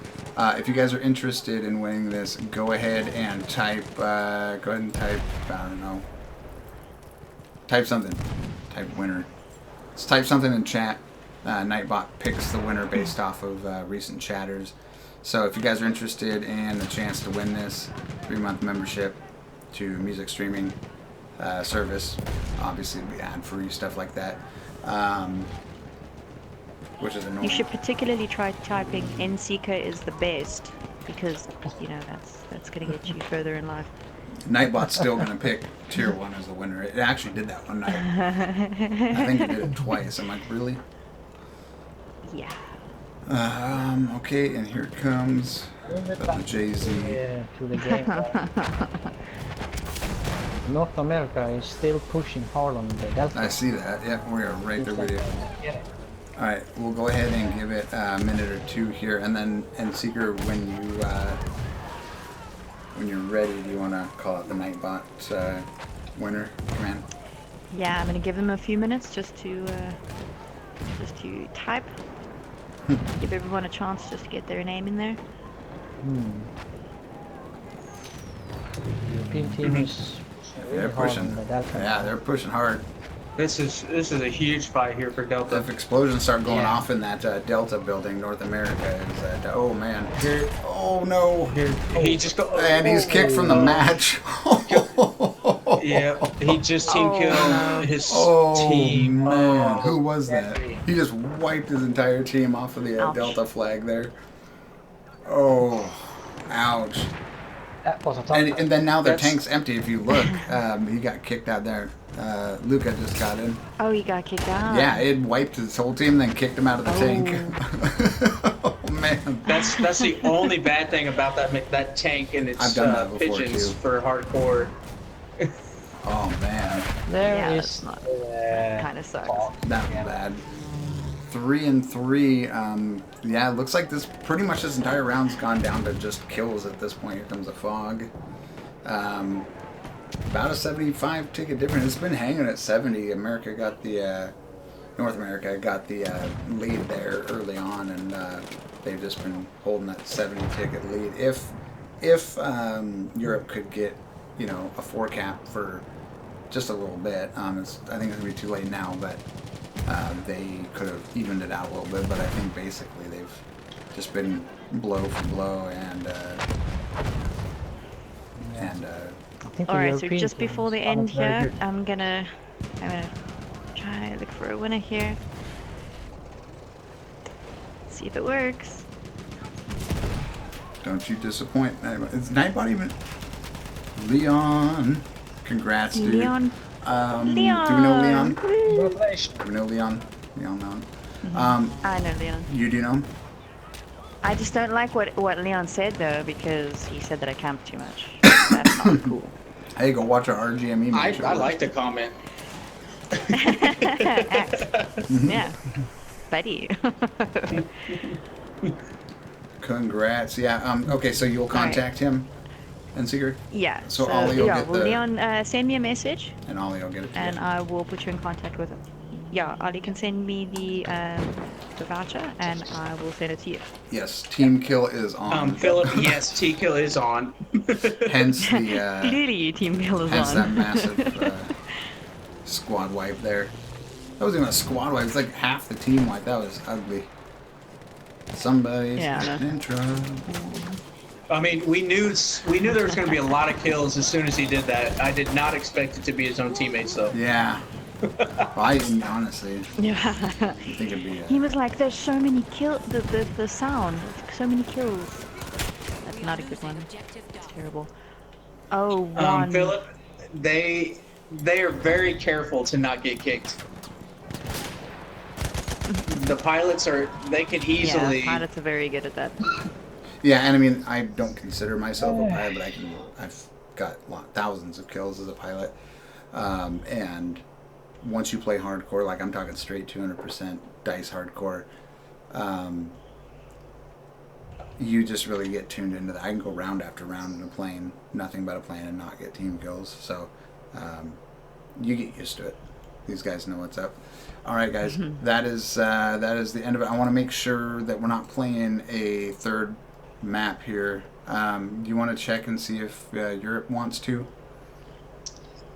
A: If you guys are interested in winning this, go ahead and type. Go ahead and type. I don't know. Type something. Type winner. Just type something in chat. Nightbot picks the winner based off of recent chatters. So if you guys are interested in the chance to win this 3-month membership to music streaming service, obviously it'll be ad-free, stuff like that. Which is annoying.
B: You should particularly try typing NCK is the best because, you know, that's going to get you further in life.
A: Nightbot's still going to pick Tier 1 as the winner. It actually did that one night. I think it did it twice. I'm like, really?
B: Yeah.
A: Okay, and here comes the Jay-Z.
C: Yeah, to the game. North America is still pushing hard on the Delta.
A: I see that. Yep, we are right there with you.
C: Yeah.
A: Alright, we'll go ahead and give it a minute or two here, and then, and Seeker, when you're ready, do you want to call out the Nightbot winner command?
B: Yeah, I'm going to give them a few minutes just to type. Give everyone a chance just to get their name in there.
C: European team is
A: They're
C: really hard
A: pushing.
C: on the Delta.
A: Yeah, they're pushing hard.
D: This is a huge fight here for Delta.
A: If explosions start going
C: Yeah.
A: off in that Delta building, North America is that. Oh man! Oh no!
D: He just go.
A: And he's kicked from the match.
D: Yeah, he just team killed his
A: Oh
D: team.
A: man, who was that? He just wiped his entire team off of the
B: Ouch.
A: Delta flag there. Oh, ouch!
C: That was a tough
A: And then now their
D: That's-
A: tank's empty. If you look, he got kicked out there. Luca just got in.
B: Oh, he got kicked out.
A: Yeah, it wiped his whole team, then kicked him out of the tank. Oh man.
D: That's the only bad thing about that tank and its
A: I've done that before,
D: pigeons
A: too.
D: for hardcore.
A: Oh man,
C: There
B: Yeah,
C: is
B: that's not-
C: uh,
B: Kind of sucks.
C: talk.
A: that was
C: Yeah.
A: bad. 3-3. Yeah, it looks like pretty much this entire round's gone down to just kills at this point. Here comes a fog. About a 75 ticket difference. It's been hanging at 70. North America got the lead there early on, and they've just been holding that 70 ticket lead. If Europe could get, a 4 cap for just a little bit, I think it's going to be too late now, but they could have evened it out a little bit. But I think basically they've just been blow for blow, and
B: All right, so just before the end here, I'm gonna try and look for a winner here. See if it works.
A: Don't you disappoint. Is Nightbot even? Leon. Congrats, dude.
B: Leon.
A: Leon.
B: Leon.
A: Do we know Leon?
C: Congratulations.
A: Do we know Leon? Leon.
B: I know Leon.
A: You do know him?
B: I just don't like what Leon said though, because he said that I camped too much. That's not cool.
A: Hey, go watch our RGME match.
D: I like the comment.
B: Yeah, buddy.
A: Congrats. Yeah. Okay, so you'll contact him in secret?
B: Yeah.
A: So Ollie will get
B: will Leon send me a message,
A: and Ollie will get it to
B: and
A: you.
B: I will put you in contact with him. Yeah, Ollie can send me the voucher, and I will send it to you.
A: Yes, Team Kill is on.
D: Philip, yes, T-Kill is on.
A: Hence the
B: Clearly, Team Kill is
A: hence
B: on.
A: that massive squad wipe there. That wasn't even a squad wipe. It's like half the team wipe. That was ugly. Somebody's in trouble.
D: I mean, we knew there was going to be a lot of kills as soon as he did that. I did not expect it to be his own teammates, though.
A: Yeah. Well, honestly,
B: Yeah.
A: I think it'd be.
B: He was like, "There's so many kills. The sound, so many kills." That's not a good one. It's terrible. Oh, one.
D: Philip, they are very careful to not get kicked. The pilots they could easily.
B: Yeah, pilots are very good at that.
A: Yeah, and I mean, I don't consider myself a pilot, but I've got thousands of kills as a pilot, and once you play hardcore, like I'm talking straight 200% dice hardcore, you just really get tuned into that. I can go round after round in a plane, nothing but a plane, and not get team kills. So you get used to it. These guys know what's up. All right, guys, that is the end of it. I want to make sure that we're not playing a third map here. Do you want to check and see if Europe wants to?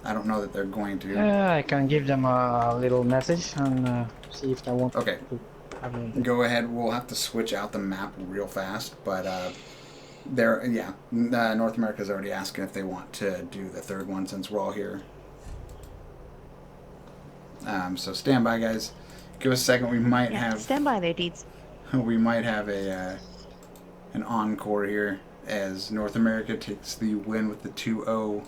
A: I don't know that they're going to.
C: I can give them a little message and see if they want
A: Okay.
C: to have a...
A: Go ahead. We'll have to switch out the map real fast, but North America's already asking if they want to do the third one since we're all here. So stand by, guys. Give us a second. We might have
B: Stand by there, Deeds.
A: we might have an encore here as North America takes the win with the 2-0.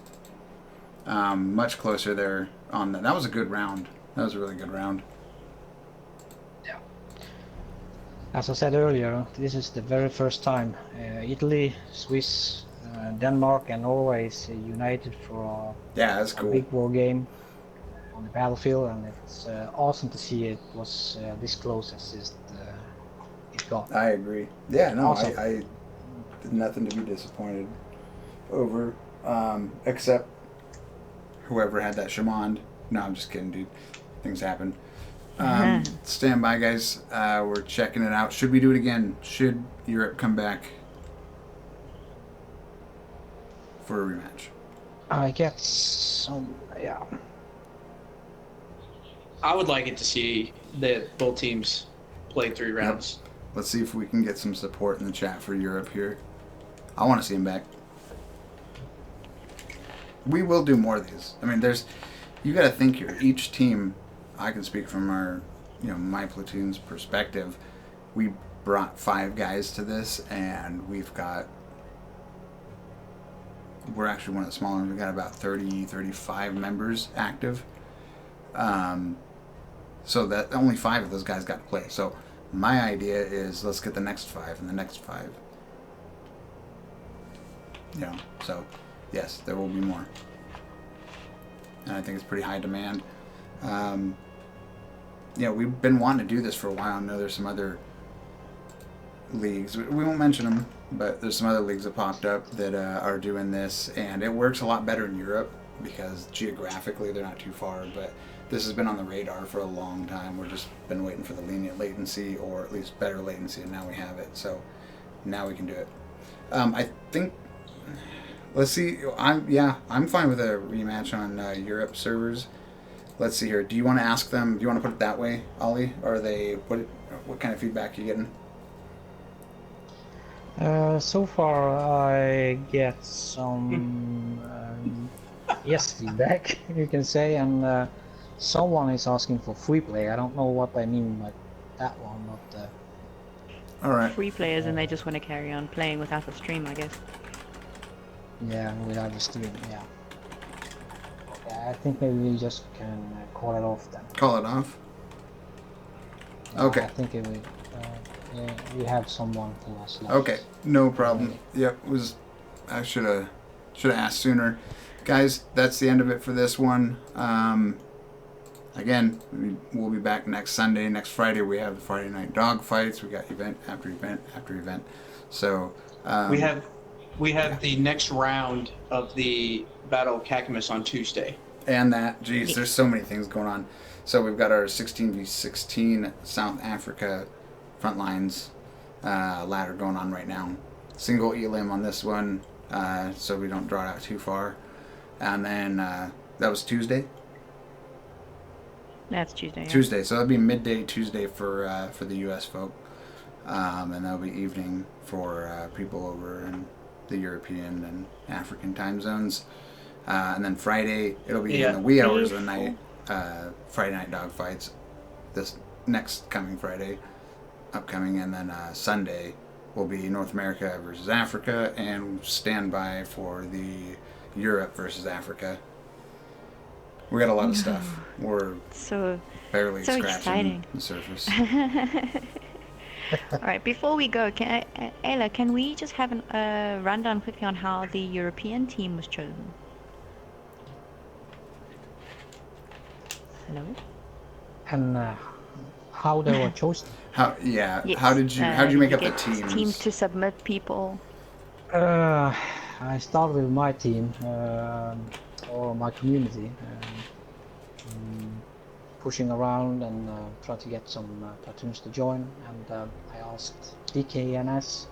A: Much closer there on that. That was a good round. That was a really good round.
C: Yeah. As I said earlier, this is the very first time Italy, Swiss, Denmark and Norway is united for
A: That's
C: a
A: cool.
C: big war game on the battlefield, and it's awesome to see it was this close as it got.
A: I agree. Yeah, no,
C: Awesome.
A: I did nothing to be disappointed over, except whoever had that Shamond. No, I'm just kidding, dude. Things happen. Stand by, guys. We're checking it out. Should we do it again? Should Europe come back for a rematch?
C: I guess some, yeah.
D: I would like it to see that both teams play 3 rounds.
A: Let's see if we can get some support in the chat for Europe here. I want to see him back. We will do more of these. I mean, you got to think here. Each team, I can speak from my platoon's perspective. We brought 5 guys to this, and we're actually one of the smaller ones. We got about 35 members active. So that only 5 of those guys got to play. So my idea is let's get the next 5 and the next 5. So yes, there will be more. And I think it's pretty high demand. yeah, we've been wanting to do this for a while. I know there's some other leagues. We won't mention them, but there's some other leagues that popped up that are doing this, and it works a lot better in Europe because geographically they're not too far. But this has been on the radar for a long time. We've just been waiting for the lenient latency, or at least better latency, and now we have it. So now we can do it. I think. Let's see. I'm fine with a rematch on Europe servers. Let's see here. Do you want to ask them? Do you want to put it that way, Ollie? Or are they what kind of feedback are you getting?
C: So far, I get some yes feedback, you can say, and someone is asking for free play. I don't know what I mean by that one, but
A: All right.
B: Free players and they just want to carry on playing without the stream, I guess.
C: yeah, without the stream, yeah. Yeah, I think maybe we just can call it off then.
A: Call it off.
C: Yeah,
A: Okay.
C: I think it will. Yeah, we have someone who has lost.
A: Okay, no problem. Yep, I should have asked sooner, guys. That's the end of it for this one. Again, we'll be back next Sunday. Next Friday we have the Friday night dog fights. We got event after event after event. So
D: we have the next round of the Battle of Cacamus on Tuesday.
A: And that, geez, there's so many things going on. So we've got our 16v16 South Africa Frontlines ladder going on right now. Single elim on this one, so we don't draw it out too far. And then that was Tuesday.
B: That's Tuesday. Yeah.
A: Tuesday, so that'll be midday Tuesday for the U.S. folk, and that'll be evening for people over in the European and African time zones. And then Friday, it'll be in the wee hours of the night. Friday night dog fights. This next coming Friday. Upcoming, and then Sunday will be North America versus Africa, and stand by for the Europe versus Africa. We got a lot of stuff. We're barely
B: so
A: scratching
B: exciting.
A: the surface.
B: All right, before we go, Ayla, can we just have a rundown quickly on how the European team was chosen? Hello?
C: And how they were chosen.
B: Yes.
A: How did you make up the
B: get
A: teams?
B: Teams to submit people.
C: I started with my team, or my community, pushing around and try to get some platoons to join, and I asked DKNS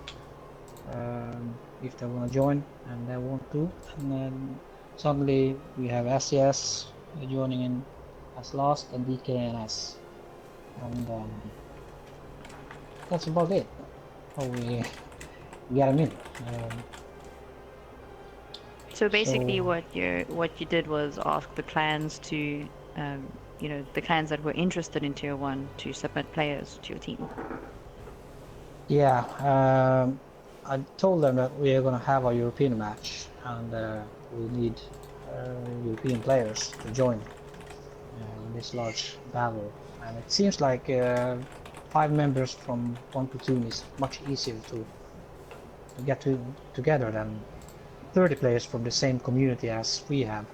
C: if they want to join, and they want to, and then suddenly we have SES joining in as last, and DKNS, and that's about it. How we get them in.
B: So basically, what you did was ask the clans to, the clans that were interested in Tier 1 to submit players to your team.
C: Yeah, I told them that we are going to have a European match, and we need European players to join in this large battle. And it seems like 5 members from one platoon is much easier to get together than 30 players from the same community as we have.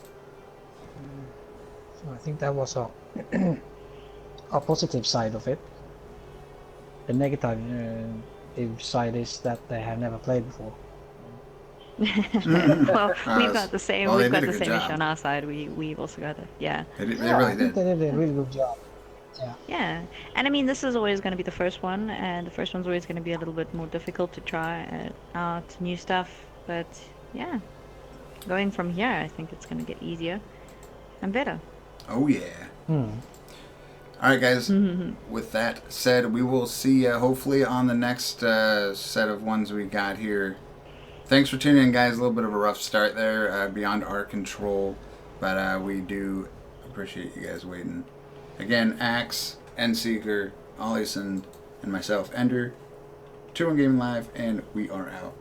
C: So I think that was a positive side of it. The negative side is that they have never played before.
B: Well, we've got the same.
A: Well,
B: we've got
A: they
B: the
A: did a
B: same
A: good
B: issue
A: job.
B: on our side. We've also got it. Yeah.
A: They really
C: I think
A: did.
C: they did a really good job. Yeah.
B: Yeah, and I mean, this is always going to be the first one, and the first one's always going to be a little bit more difficult to try out new stuff. But yeah, going from here, I think it's going to get easier and better.
A: Oh yeah. All right, guys. With that said, we will see you hopefully on the next set of ones we got here. Thanks for tuning in, guys. A little bit of a rough start there, beyond our control, but we do appreciate you guys waiting. Again, Axe, Endseeker, Ollison, and myself, Ender, 2-1 Gaming Live, and we are out.